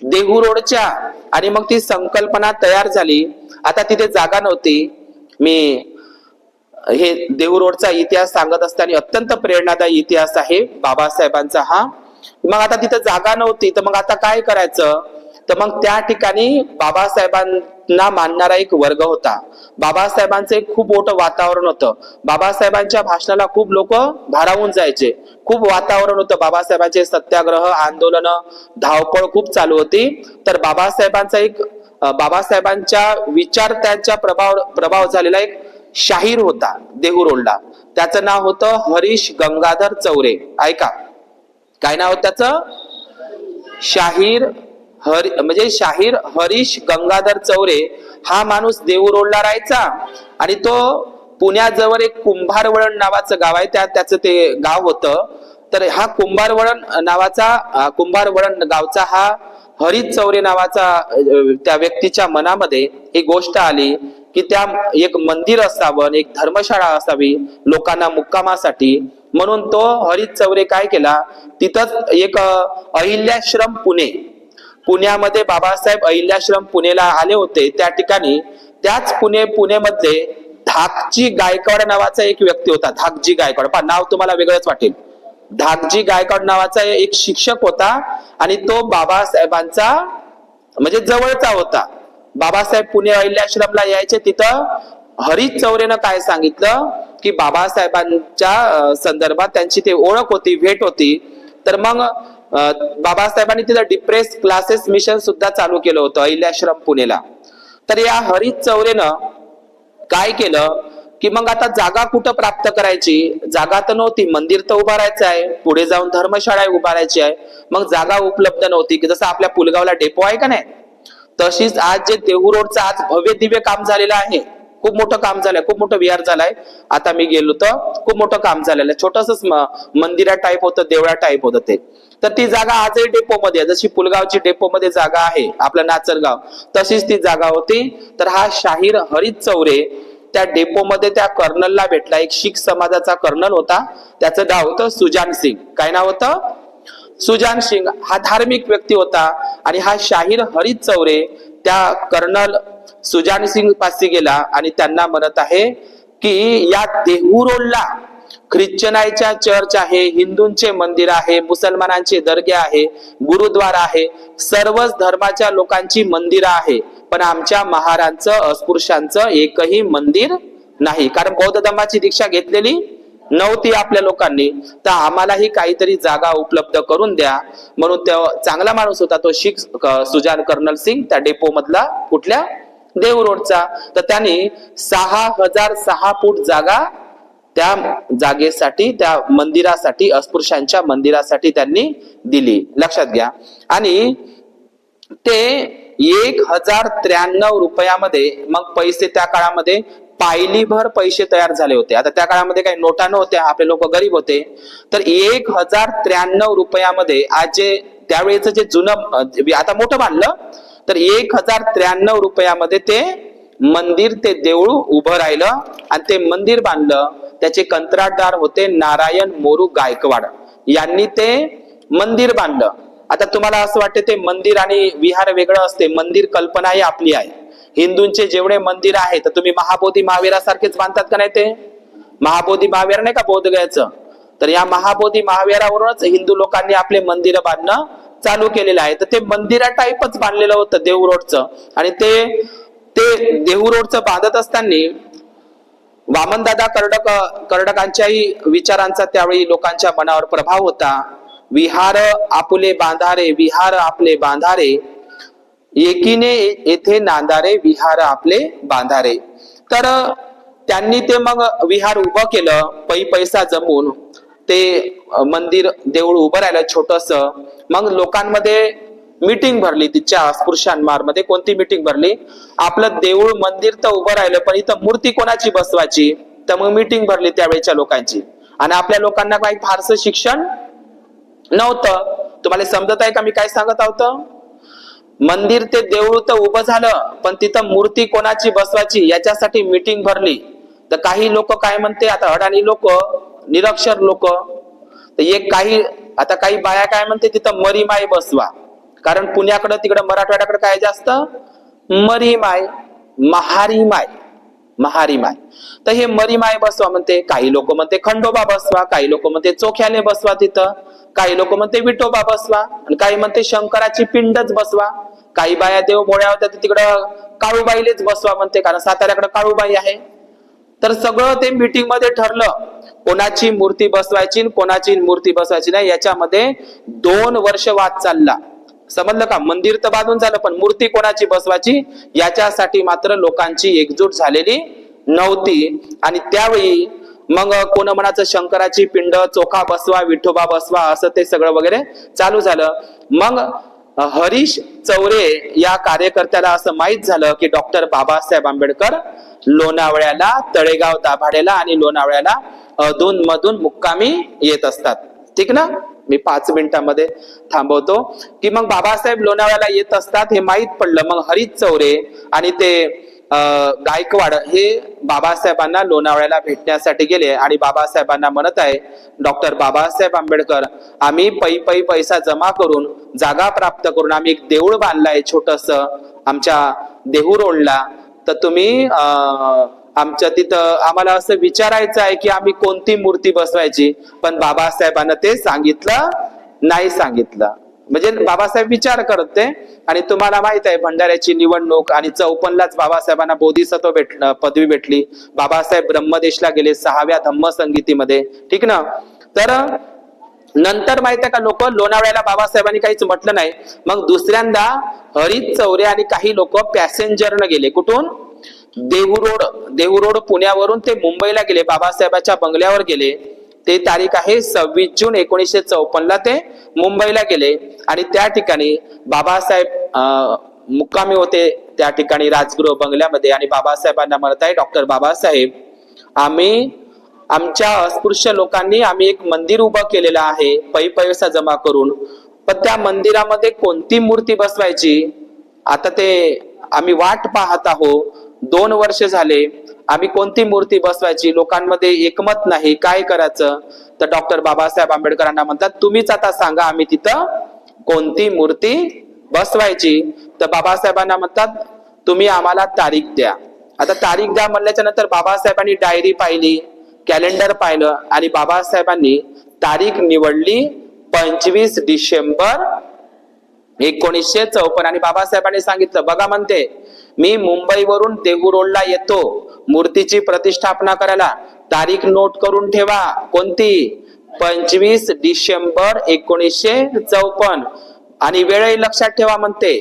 देहू रोडच्या. आणि मग ती संकल्पना तयार झाली. आता तिथे जागा नव्हती. मी हे देहू रोडचा इतिहास सांगत असताना अत्यंत प्रेरणादायी इतिहास आहे बाबासाहेबांचा हा. मग आता तिथे जागा नव्हती, तर मग आता काय करायचं? तर मग त्या ठिकाणी बाबासाहेबांना मानणारा एक वर्ग होता. बाबासाहेबांचं एक खूप मोठं वातावरण होतं. बाबासाहेबांच्या भाषणाला खूप लोक भारावून जायचे. खूप वातावरण होतं. बाबासाहेबांचे सत्याग्रह, आंदोलन, धावपळ खूप चालू होती. तर बाबासाहेबांच्या विचार, त्यांच्या प्रभाव झालेला एक शाहीर होता देहू रोडला. त्याचं नाव होतं हरीश गंगाधर चौरे. ऐका, काय नाव होतं त्याचं? शाहीर हरीश गंगाधर चौरे. हा माणूस देहू रोडला राहायचा, आणि तो पुण्याजवळ एक कुंभारवळण नावाचं गाव आहे, त्याचं ते गाव होतं. तर हा कुंभारवळण गावचा हा हरीश चौरे नावाचा त्या व्यक्तीच्या मनामध्ये ही गोष्ट आली की त्या एक मंदिर असावं, एक धर्मशाळा असावी लोकांना मुक्कामासाठी. म्हणून तो हरीश चौरे काय केला, तिथंच एक अहिल्याश्रम पुण्यामध्ये बाबासाहेब अहिल्याश्रम पुणेला आले होते. त्या ठिकाणी त्याच पुणेमधले धाकजी गायकवाड नावाचा एक व्यक्ती होता. धाकजी गायकवाड, पण नाव तुम्हाला वेगळंच वाटेल. धाकजी गायकवाड नावाचा एक शिक्षक होता, आणि तो बाबासाहेबांचा म्हणजे जवळचा होता. बाबासाहेब पुणे अहिल्याश्रमला यायचे. तिथं हरीश चौरेनं काय सांगितलं की बाबासाहेबांच्या संदर्भात त्यांची ते ओळख होती, भेट होती. तर मग बाबासाहेबांनी तिथं डिप्रेस क्लासेस मिशन सुद्धा चालू केलं होतं अहिल्याश्रम पुणेला. तर या हरीश चौरेनं काय केलं की मग आता जागा कुठं प्राप्त करायची? जागा तर नव्हती. मंदिर तर उभारायचं आहे, पुढे जाऊन धर्मशाळा उभारायची आहे. मग जागा उपलब्ध नव्हती. की जसं आपल्या पुलगावला डेपो आहे का नाही, तशीच आज जे देहू रोडचं आज भव्य दिव्य काम झालेलं आहे, खूप मोठं काम झालंय, खूप मोठं विहार झालाय. आता मी गेलो तर खूप मोठं काम झालेलं आहे. छोटसच मंदिरा टाईप होतं, देवळा टाईप होतं ते. तर ती जागा आजही डेपो मध्ये आहे. जशी पुलगावची डेपो मध्ये जागा आहे आपलं नाचरगाव, तशीच ती जागा होती. तर हा शाहीर हरीश चौरे त्या डेपो मध्ये त्या कर्नलला भेटला. एक शीख समाजाचा कर्नल होता, त्याचं नाव होतं सुजान सिंग. काय नाव होतं? सुजान सिंग. हा धार्मिक व्यक्ती होता. आणि हा शाहीर हरीश चौरे त्या कर्नल सुजान सिंग पाशी गेला आणि त्यांना म्हणत आहे की या देहू रोडला ख्रिश्चनांच्या चर्च आहे, हिंदूंचे मंदिर आहे, मुसलमानांचे दर्गे आहे, गुरुद्वारा आहे, सर्वच धर्माच्या लोकांची मंदिरं आहे, पण आमच्या महारांचं, अस्पृश्यांचं एकही मंदिर नाही. कारण बौद्ध धर्माची दीक्षा घेतलेली नव्हती आपल्या लोकांनी. तर आम्हालाही काहीतरी जागा उपलब्ध करून द्या. म्हणून तो चांगला माणूस होता तो शीख सुजान कर्नल सिंग, त्या डेपो मधला, कुठल्या? देहू रोडचा. तर त्यांनी 6006 फूट जागा त्या जागेसाठी, त्या मंदिरासाठी, अस्पृश्यांच्या मंदिरासाठी त्यांनी दिली. लक्षात घ्या. आणि ते 1093 रुपयामध्ये मग पैसे, त्या काळामध्ये पायलीभर पैसे तयार झाले होते. आता त्या काळामध्ये काही नोटा नव्हत्या, आपले लोक गरीब होते. तर 1093 रुपयामध्ये आज जे त्यावेळेचं जे जुनं आता मोठं बांधलं तर 1093 रुपयामध्ये ते मंदिर, ते देऊळ उभं राहिलं आणि ते मंदिर बांधलं. त्याचे कंत्राटदार होते नारायण मोरू गायकवाड यांनी ते मंदिर बांधलं. आता तुम्हाला असं वाटतं ते मंदिर आणि विहार वेगळं असते. मंदिर कल्पना ही आपली आहे. हिंदूंचे जेवढे मंदिर आहे तर तुम्ही महाबोधी महावीरासारखेच बांधतात का नाही? ते महाबोधी महावीर नाही का बोधगयाचं, तर या महाबोधी महावीरावरूनच हिंदू लोकांनी आपले मंदिर बांधणं चालू केलेलं आहे. तर ते मंदिरा टाईपच बांधलेलं होतं देहू रोडचं. आणि ते देहू रोडचं बांधत असताना वामनदादा कर्डकांच्याही विचारांचा त्यावेळी लोकांच्या मनावर प्रभाव होता. विहार आपुले बांधारे, विहार आपले बांधारे, एकीने येथे नांदारे, विहार आपले बांधारे. तर त्यांनी ते मग विहार उभं केलं. पैसा जमून ते मंदिर देऊळ उभं राहिलं छोटस. मग लोकांमध्ये मीटिंग भरली तिच्या स्पृशांमारमध्ये. कोणती मीटिंग भरली? आपलं देऊळ मंदिर तर उभं राहिलं पण इथं मूर्ती कोणाची बसवायची? तर मग मीटिंग भरली त्यावेळेच्या लोकांची. आणि आपल्या लोकांना काही फारसं शिक्षण नव्हतं. तुम्हाला समजत आहे का मी काय सांगत आहोत? मंदिर ते देऊळ तर उभं झालं पण तिथं मूर्ती कोणाची बसवायची याच्यासाठी मीटिंग भरली. तर काही लोक काय म्हणते, आता अडाणी लोक, निरक्षर लोक, तर एक काही बाया काय म्हणते तिथं मरीमाय बसवा. कारण पुण्याकडं तिकडं मराठवाड्याकडे काय जास्त मरीमाय, महारी माय. तर हे मरीमाय बसवा म्हणते. काही लोक म्हणते खंडोबा बसवा, काही लोक म्हणते चोख्याने बसवा तिथं, काही लोक म्हणते विठोबा बसवा, आणि काही म्हणते शंकराची पिंडच बसवा. काही बाया देव भोळ्या होत्या तिकडं काळूबाईलेच बसवा म्हणते, कारण साताऱ्याकडे काळूबाई आहे. तर सगळं ते मीटिंग मध्ये ठरलं कोणाची मूर्ती बसवायची कोणाची मूर्ती बसवायची नाही. याच्यामध्ये 2 वर्ष वाद चालला. समजलं का? मंदिर तर बांधून झालं पण मूर्ती कोणाची बसवायची याच्यासाठी मात्र लोकांची एकजूट झालेली नव्हती. आणि त्यावेळी मग कोण म्हणाचं शंकराची पिंड, चोखा बसवा, विठोबा बसवा, असं ते सगळं वगैरे चालू झालं. मग हरीश चौरे या कार्यकर्त्याला असं माहित झालं की डॉक्टर बाबासाहेब आंबेडकर लोणावळ्याला, तळेगाव दाभाडेला आणि लोणावळ्याला अधून मधून मुक्कामी येत असतात. ठीक ना? मी 5 मिनिटांमध्ये थांबवतो. की मग बाबासाहेब लोणावळ्याला येत असतात हे माहित पडलं. मग हरीश चौरे आणि ते गायकवाड हे बाबासाहेबांना लोणावळ्याला भेटण्यासाठी गेले आणि बाबासाहेबांना म्हणत आहे, डॉक्टर बाबासाहेब आंबेडकर, आम्ही पैसा जमा करून, जागा प्राप्त करून आम्ही एक देऊळ बांधलाय छोटस आमच्या देहू रोडला. तर तुम्ही आमच्या तिथं आम्हाला असं विचारायचं आहे की आम्ही कोणती मूर्ती बसवायची. पण बाबासाहेबांना ते सांगितलं नाही सांगितलं. म्हणजे बाबासाहेब विचार करते. आणि तुम्हाला माहित आहे भंडाऱ्याची निवडणूक आणि 54लाच बाबासाहेबांना बोधिसत्व पदवी भेटली. बाबासाहेब ब्रह्मदेशला गेले 6व्या धम्मसंगीतीमध्ये. ठीक ना? तर नंतर माहित आहे का लोक लोणावळ्याला बाबासाहेबांनी काहीच म्हटलं नाही. मग दुसऱ्यांदा हरीश चौरे आणि काही लोक पॅसेंजरनं गेले. कुठून? देहू रोड पुण्यावरून ते मुंबईला गेले, बाबासाहेबांच्या बंगल्यावर गेले. ते तारीख आहे 26 जून 1954ला ते मुंबईला गेले. आणि त्या ठिकाणी बाबासाहेब मुक्कामी होते त्या ठिकाणी राजगृह बंगल्यामध्ये. आणि बाबासाहेबांना म्हणत आहे, डॉक्टर बाबासाहेब, आम्ही आमच्या अस्पृश्य लोकांनी आम्ही एक मंदिर उभं केलेलं आहे पैसा जमा करून, पण त्या मंदिरामध्ये कोणती मूर्ती बसवायची आता ते आम्ही वाट पाहत आहोत. 2 वर्ष झाले, आम्ही कोणती मूर्ती बसवायची, लोकांमध्ये एकमत नाही, काय करायचं? तर डॉक्टर बाबासाहेब आंबेडकरांना म्हणतात, तुम्हीच आता सांगा आम्ही तिथं कोणती मूर्ती बसवायची. तर बाबासाहेबांना म्हणतात, तुम्ही आम्हाला तारीख द्या. आता तारीख द्या म्हणल्याच्या नंतर बाबासाहेबांनी डायरी पाहिली, कॅलेंडर पाहिलं आणि बाबासाहेबांनी तारीख निवडली 25 डिसेंबर 1954. आणि बाबासाहेबांनी सांगितलं, बघा म्हणते, मी मुंबईवरून देहू रोडला येतो मूर्तीची प्रतिष्ठापना करायला, तारीख नोट करून ठेवा. कोणती? 25 डिसेंबर 1954. आणि वेळही लक्षात ठेवा म्हणते,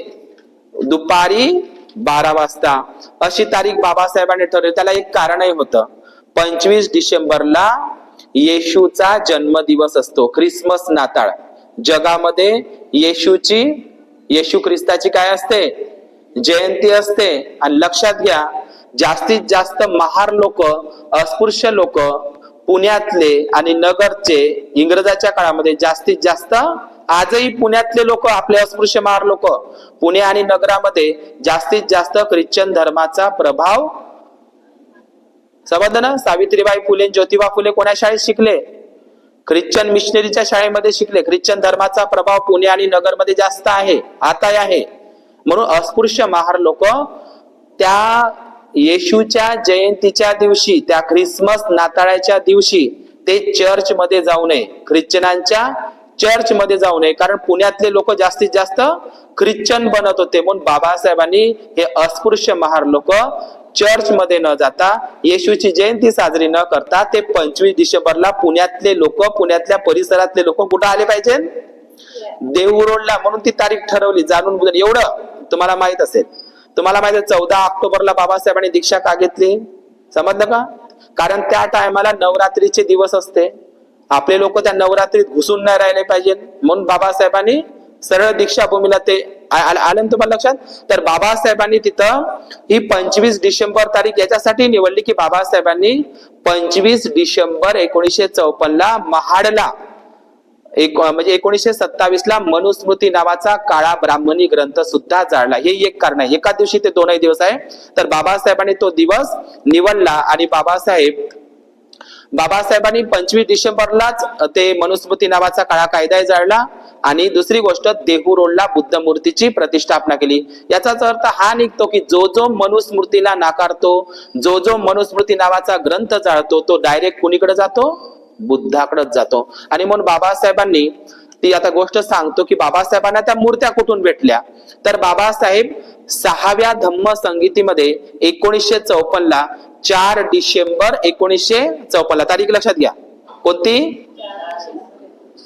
दुपारी 12 वाजता. अशी तारीख बाबासाहेबांनी ठरवली. त्याला एक कारणही होतं. 25 डिसेंबरला येशूचा जन्मदिवस असतो, ख्रिसमस, नाताळ. जगामध्ये येशू ख्रिस्ताची काय असते? जयंती असते. आणि लक्षात घ्या, जास्तीत जास्त महार लोक, अस्पृश्य लोक पुण्यातले आणि नगरचे इंग्रजाच्या काळामध्ये जास्तीत जास्त आजही पुण्यातले लोक, आपले अस्पृश्य महार लोक, पुणे आणि नगरामध्ये जास्तीत जास्त ख्रिश्चन धर्माचा प्रभाव, समजलं ना? सावित्रीबाई फुले, ज्योतिबा फुले कोणा शाळेत शिकले? ख्रिश्चन मिशनरीच्या शाळेमध्ये शिकले. ख्रिश्चन धर्माचा प्रभाव पुणे आणि नगरमध्ये जास्त आहे, आता आहे. म्हणून अस्पृश्य महार लोक त्या येशूच्या जयंतीच्या दिवशी, त्या ख्रिसमस नाताळाच्या दिवशी ते चर्च मध्ये जाऊ नये, ख्रिश्चनांच्या चर्च मध्ये जाऊ नये, कारण पुण्यातले लोक जास्तीत जास्त ख्रिश्चन बनत होते. म्हणून बाबासाहेबांनी हे अस्पृश्य महार लोक चर्च मध्ये न जाता, येशूची जयंती साजरी न करता, ते 25 डिसेंबरला पुण्यातले लोक, पुण्यातल्या परिसरातले लोक कुठं आले पाहिजे? देहू-रोडला. म्हणून ती तारीख ठरवली जाणून बुजून. एवढं तुम्हाला माहित असेल. तुम्हाला माहित आहे 14 ऑक्टोबरला बाबासाहेबांनी दीक्षा का घेतली? समजलं का? कारण त्या टायमाला नवरात्रीचे दिवस असते. आपले लोक त्या नवरात्रीत घुसून नाही राहिले पाहिजे, म्हणून बाबासाहेबांनी सरळ दीक्षाभूमीला ते आलं ना तुम्हाला लक्षात? तर बाबासाहेबांनी तिथं ही 25 डिसेंबर तारीख याच्यासाठी निवडली की बाबासाहेबांनी 25 डिसेंबर 1954 ला महाडला म्हणजे 1927 ला मनुस्मृती नावाचा काळा ब्राह्मणी ग्रंथ सुद्धा जाळला. हे एक कारण आहे. एका दिवशी ते दोनही दिवस आहे. तर बाबासाहेबांनी तो दिवस निवडला आणि बाबासाहेबांनी 25 डिसेंबरलाच ते मनुस्मृती नावाचा काळा कायदा जाळला. आणि दुसरी गोष्ट, देहू रोडला बुद्ध मूर्तीची प्रतिष्ठापना केली. याचाच अर्थ हा निघतो की जो जो मनुस्मृतीला नाकारतो, जो जो मनुस्मृती नावाचा ग्रंथ जाळतो, तो डायरेक्ट कुणीकडे जातो? बुद्धाकडेच जातो. आणि म्हणून बाबासाहेबांनी ती आता गोष्ट सांगतो की बाबासाहेबांना त्या मूर्त्या कुठून भेटल्या? तर बाबासाहेब 6व्या धम्म संगीतीमध्ये 1954 ला 4 डिसेंबर 1954 तारीख लक्षात घ्या. कोणती?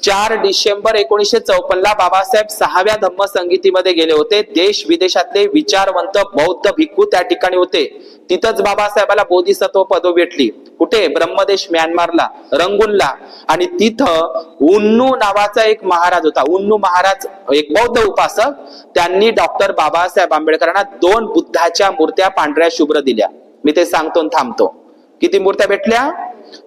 4 डिसेंबर 1954 ला बाबासाहेब 6व्या धम्म संगीतीमध्ये गेले होते. देश विदेशातले विचारवंत बौद्ध भिक्खू त्या ठिकाणी होते. तिथंच बाबासाहेबाला बोधिसत्व पदवी भेटली. कुठे? ब्रह्मदेश म्यानमारला, रंगूनला. आणि तिथं उन्नू नावाचा एक महाराज होता. उन्नू महाराज एक बौद्ध उपासक. त्यांनी डॉक्टर बाबासाहेब आंबेडकरांना 2 बुद्धाच्या मूर्त्या पांढऱ्या शुभ्र दिल्या. मी ते सांगतो थांबतो. किती मूर्त्या भेटल्या?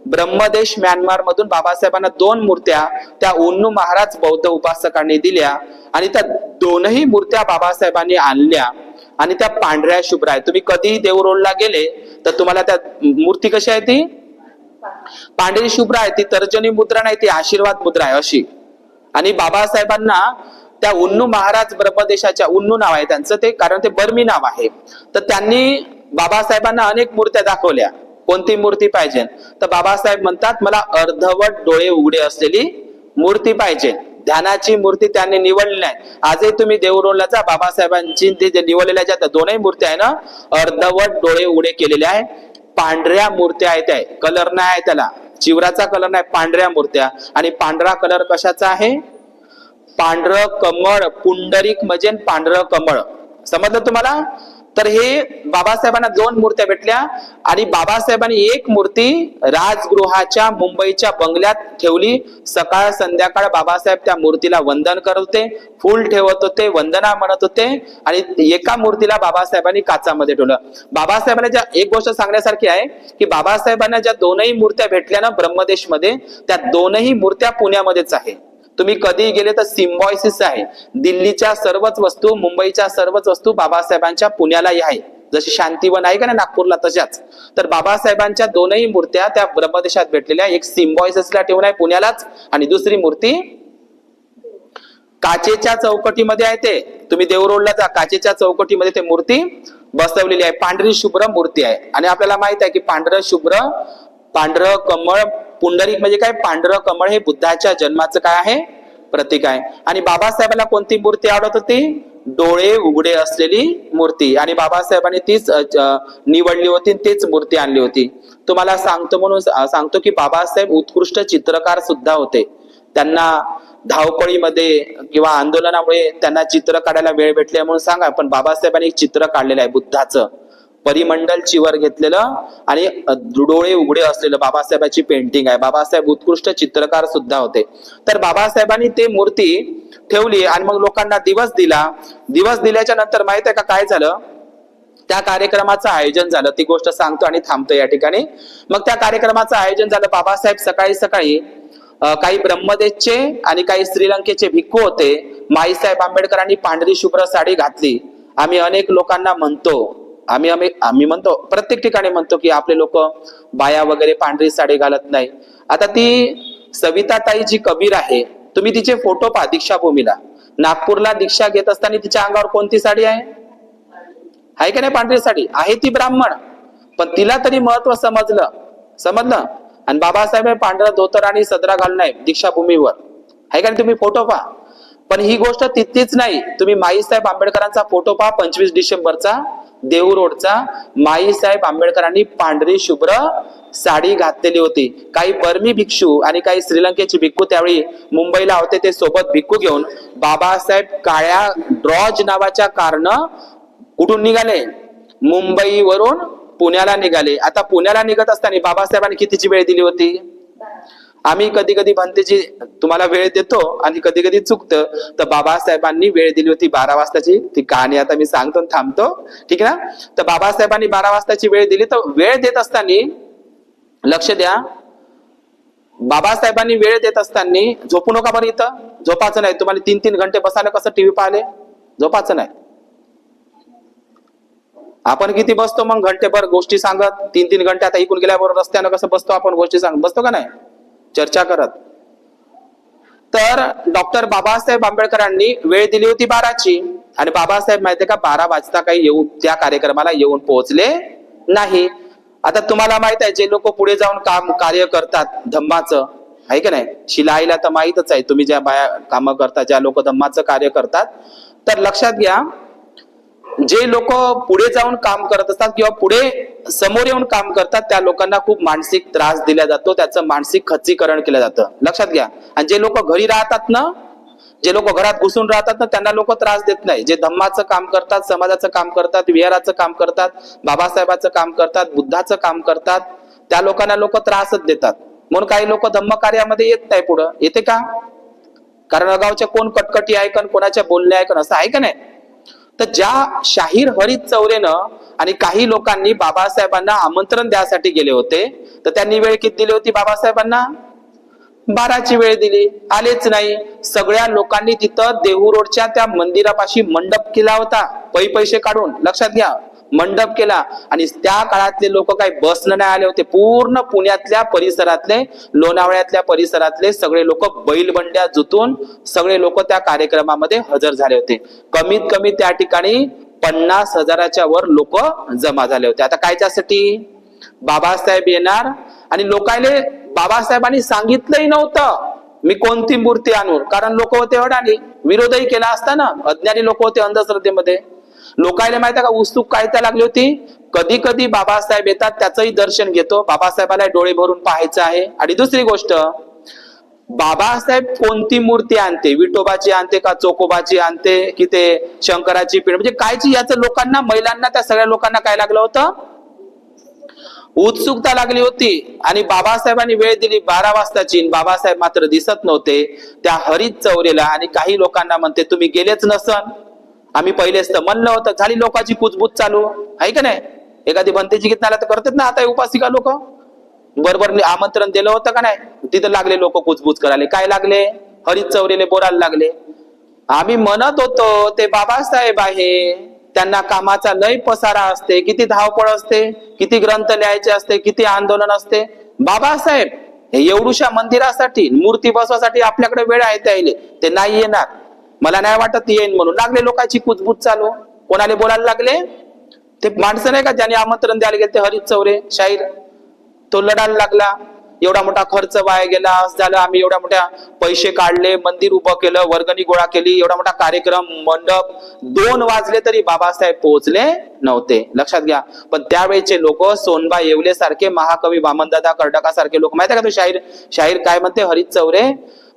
ब्रह्मदेश म्यानमार मधून बाबासाहेबांना 2 मूर्त्या त्या उन्नू महाराज बौद्ध उपासकांनी दिल्या. आणि त्या दोनही मूर्त्या बाबासाहेबांनी आणल्या आणि त्या पांढऱ्या शुभ्र आहेत. तुम्ही कधी देहू रोडला गेले तर तुम्हाला त्या मूर्ती कशी आहे? ती पांढरी शुभ्र आहे. ती तर्जनी मुद्रा नाही, ती आशीर्वाद मुद्रा आहे अशी. आणि बाबासाहेबांना त्या उन्नू महाराज, ब्रह्मदेशाच्या उन्नू नाव आहे त्यांचं ते, कारण ते बर्मी नाव आहे. तर त्यांनी बाबासाहेबांना अनेक मूर्त्या दाखवल्या. कोणती मूर्ती पाहिजे? तर बाबासाहेब म्हणतात मला अर्धवट डोळे उघडे असलेली मूर्ती पाहिजे. ध्यानाची मूर्ती त्यांनी निवडली नाही. आजही तुम्ही देहू रोडला जा, बाबासाहेबांची जे निवडलेल्या ज्या दोनही मूर्त्या आहे ना, अर्धवट डोळे उघडे केलेले आहे. पांढऱ्या मूर्त्या आहेत. त्या कलर नाही आहे, त्याला चिवराचा कलर नाही, पांढऱ्या मूर्त्या. आणि पांढरा कलर कशाचा आहे? पांढरं कमळ. पुंडरीक म्हणजे पांढरं कमळ. समजलं तुम्हाला? तर हे बाबासाहेबांना 2 मूर्त्या भेटल्या. आणि बाबासाहेबांनी एक मूर्ती राजगृहाच्या मुंबईच्या बंगल्यात ठेवली. सकाळ संध्याकाळ बाबासाहेब त्या मूर्तीला वंदन करत होते, फूल ठेवत होते, वंदना म्हणत होते. आणि एका मूर्तीला बाबासाहेबांनी काचामध्ये ठेवलं. बाबासाहेबांना ज्या एक गोष्ट सांगण्यासारखी आहे की बाबासाहेबांना ज्या दोनही मूर्त्या भेटल्या ना ब्रह्मदेश मध्ये, त्या दोनही मूर्त्या पुण्यामध्येच आहे. तुम्ही कधी गेले तर सिम्बॉयसिस आहे. दिल्लीच्या सर्वच वस्तू, मुंबईच्या सर्वच वस्तू बाबासाहेबांच्या पुण्यालाही आहे. जशी शांतीवन आहे का नाही नागपूरला, तशाच. तर बाबासाहेबांच्या दोनही मूर्त्या त्या ब्रह्मदेशात भेटलेल्या. एक सिम्बॉयसिसला ठेवून आहे पुण्यालाच, आणि दुसरी मूर्ती काचेच्या चौकटीमध्ये आहे. ते तुम्ही देहू रोडला जा, काचेच्या चौकटीमध्ये ते मूर्ती बसवलेली आहे. पांढरी शुभ्र मूर्ती आहे. आणि आपल्याला माहित आहे की पांढरं शुभ्र, पांढरं कमळ, पुंडरीक म्हणजे काय? पांढरं कमळ हे बुद्धाच्या जन्माचं काय आहे? प्रतीक आहे. आणि बाबासाहेबांना कोणती मूर्ती आवडत होती? डोळे उघडे असलेली मूर्ती. आणि बाबासाहेबांनी तीच निवडली होती, तीच मूर्ती आणली होती. तुम्हाला सांगतो म्हणून सांगतो की बाबासाहेब उत्कृष्ट चित्रकार सुद्धा होते. त्यांना धावपळीमध्ये किंवा आंदोलनामुळे त्यांना चित्र काढायला वेळ भेटले म्हणून सांगा, पण बाबासाहेबांनी एक चित्र काढलेलं आहे बुद्धाचं, परिमंडल चिवर घेतलेलं आणि डोळे उघडे असलेलं बाबासाहेबांची पेंटिंग आहे. बाबासाहेब उत्कृष्ट चित्रकार सुद्धा होते. तर बाबासाहेबांनी ते मूर्ती ठेवली आणि मग लोकांना दिवस दिला. दिवस दिल्याच्या नंतर माहित आहे का काय झालं? त्या कार्यक्रमाचं आयोजन झालं. ती गोष्ट सांगतो आणि थांबतो या ठिकाणी. मग त्या कार्यक्रमाचं आयोजन झालं. बाबासाहेब सकाळी सकाळी काही ब्रह्मदेशचे आणि काही श्रीलंकेचे भिक्खू होते. माईसाहेब आंबेडकरांनी पांढरी शुभ्र साडी घातली. आम्ही अनेक लोकांना म्हणतो, आम्ही म्हणतो, प्रत्येक ठिकाणी म्हणतो की आपले लोक बाया वगैरे पांढरी साडी घालत नाही. आता ती सविताताई जी कबीर आहे, तुम्ही तिचे फोटो पहा दीक्षाभूमीला. नागपूरला दीक्षा घेत असताना तिच्या अंगावर कोणती साडी आहे का नाही? पांढरी साडी आहे. ती ब्राह्मण, पण तिला तरी महत्व समजलं. आणि बाबासाहेब पांढरा धोतर आणि सदरा घालून आहे दीक्षाभूमीवर, आहे का नाही? तुम्ही फोटो पहा. पण ही गोष्ट तितकीच नाही. तुम्ही माईसाहेब आंबेडकरांचा फोटो पहा 25 डिसेंबरचा देहू रोडचा. माईसाहेब आंबेडकरांनी पांढरी शुभ्र साडी घातलेली होती. काही बर्मी भिक्षू आणि काही श्रीलंकेचे भिक्खू त्यावेळी मुंबईला होते. ते सोबत भिक्खू घेऊन बाबासाहेब काळ्या ड्रॉज नावाच्या कारनं कुठून निघाले? मुंबईवरून पुण्याला निघाले. आता पुण्याला निघत असताना बाबासाहेबांनी कितीची वेळ दिली होती? आम्ही कधी कधी भंतेची तुम्हाला वेळ देतो आणि कधी कधी चुकतं. तर बाबासाहेबांनी वेळ दिली होती 12 वाजताची. ती कहाणी आता मी सांगतो आणि थांबतो, ठीक आहे ना? तर बाबासाहेबांनी 12 वाजताची वेळ दिली. तर वेळ देत असताना लक्ष द्या, बाबासाहेबांनी वेळ देत असताना झोपू नका बरं. इथं झोपाचं नाही. तुम्हाला 3-3 घंटे बसायला कसं टीव्ही पाहिले? झोपाचं नाही. आपण किती बसतो मग घंटेभर गोष्टी सांगत? 3-3 घंटे. आता इकून गेल्याबरोबर रस्त्यानं कसं बसतो आपण? गोष्टी सांगत बसतो का नाही? चर्चा करत. तर डॉक्टर बाबासाहेब आंबेडकरांनी वेळ दिली होती 12ची. आणि बाबासाहेब माहितीये का 12 वाजता काही त्या कार्यक्रमाला येऊन पोहोचले नाही. आता तुम्हाला माहित आहे, जे लोक पुढे जाऊन कार्य करतात धम्माचं, आहे का नाही? शिलाईला तर माहितच आहे, तुम्ही ज्या बाया कामं करतात, ज्या लोक धम्माचं कार्य करतात, तर लक्षात घ्या, जे लोक पुढे जाऊन काम करत असतात किंवा पुढे समोर येऊन काम करतात, त्या लोकांना खूप मानसिक त्रास दिला जातो. त्याचं मानसिक खच्चीकरण केलं जातं. लक्षात घ्या. आणि जे लोक घरी राहतात ना, जे लोक घरात घुसून राहतात ना, त्यांना लोक त्रास देत नाही. जे धम्माचं काम करतात, समाजाचं काम करतात, विहाराचं काम करतात, बाबासाहेबाचं काम करतात, बुद्धाचं काम करतात, त्या लोकांना लोक त्रासच देतात. म्हणून काही लोक धम्म कार्यामध्ये येत नाही. पुढं येते का? कारण अगावच्या कोण कटकटी ऐकन, कोणाच्या बोलणे ऐकन, असं आहे का नाही? तर ज्या शाहीर हरीत चौरेनं आणि काही लोकांनी बाबासाहेबांना आमंत्रण द्यासाठी गेले होते, तर त्यांनी वेळ किती दिली होती बाबासाहेबांना? 12ची वेळ दिली. आलेच नाही. सगळ्या लोकांनी तिथं देहू रोडच्या त्या मंदिरापाशी मंडप केला होता, पैसे काढून. लक्षात घ्या, मंडप केला. आणि त्या काळातले लोक काही बसनं नाही आले होते. पूर्ण पुण्यातल्या परिसरातले, लोणावळ्यातल्या परिसरातले सगळे लोक बैलबंड्या जुतून सगळे लोक त्या कार्यक्रमामध्ये हजर झाले होते. कमीत कमी त्या ठिकाणी 50,000च्या वर लोक जमा झाले होते. आता कायच्यासाठी? बाबासाहेब येणार. आणि लोकांना बाबासाहेबांनी सांगितलंही नव्हतं मी कोणती मूर्ती आणू, कारण लोक होते अडाणी. विरोधही केला असता ना, अज्ञानी लोक होते अंधश्रद्धेमध्ये. लोकांना माहिती आहे का उत्सुक काय त्या लागली होती? कधी कधी बाबासाहेब येतात, त्याचंही दर्शन घेतो. बाबासाहेबाला डोळे भरून पाहायचं आहे. आणि दुसरी गोष्ट, बाबासाहेब कोणती मूर्ती आणते? विठोबाची आणते का चोकोबाची आणते की ते शंकराची पीठ, म्हणजे कायची? याचं लोकांना, महिलांना, त्या सगळ्या लोकांना काय लागलं होतं? उत्सुकता लागली होती. आणि बाबासाहेबांनी वेळ दिली 12 वाजताची. बाबासाहेब मात्र दिसत नव्हते. त्या हरीत चौरेला आणि काही लोकांना म्हणते तुम्ही गेलेच नसन, आम्ही पहिलेच तर म्हणलं होतं. झाली लोकांची कुजबूज चालू, आहे का नाही? एखादी भंतेची गीत नाला तर करतात ना आता उपासिका लोक. बरोबर आमंत्रण दिलं होतं का नाही? तिथं लागले लोक कुजबूज करायला. काय लागले? हरीत चौरेले बोलायला लागले. आम्ही म्हणत होतो ते बाबासाहेब आहे, त्यांना कामाचा लय पसारा असते, किती धावपळ असते, किती ग्रंथ लिहायचे असते, किती आंदोलन असते. बाबासाहेब हे एवढूशा मंदिरासाठी, मूर्ती बसवासाठी आपल्याकडे वेळ आहे, त्याले ते नाही येणार, मला नाही वाटत येईन म्हणून लागले लोकांची कुजबूज चालू. कोणाला बोलायला लागले? ते माणसं नाही का ज्याने आमंत्रण द्यायला गेले, ते हरीत चौरे शाहीर, तो लढायला लागला. एवढा मोठा खर्च वाया गेला, असं झालं, आम्ही एवढ्या मोठ्या पैसे काढले, मंदिर उभं केलं, वर्गणी गोळा केली, एवढा मोठा कार्यक्रम, मंडप. 2 वाजले तरी बाबासाहेब पोहोचले नव्हते. लक्षात घ्या. पण त्यावेळेचे लोक, सोनबा येवले सारखे, महाकवी वामनदादा कर्डका सारखे लोक, माहिती आहे का? तो शाहीर काय म्हणते हरीत चौरे?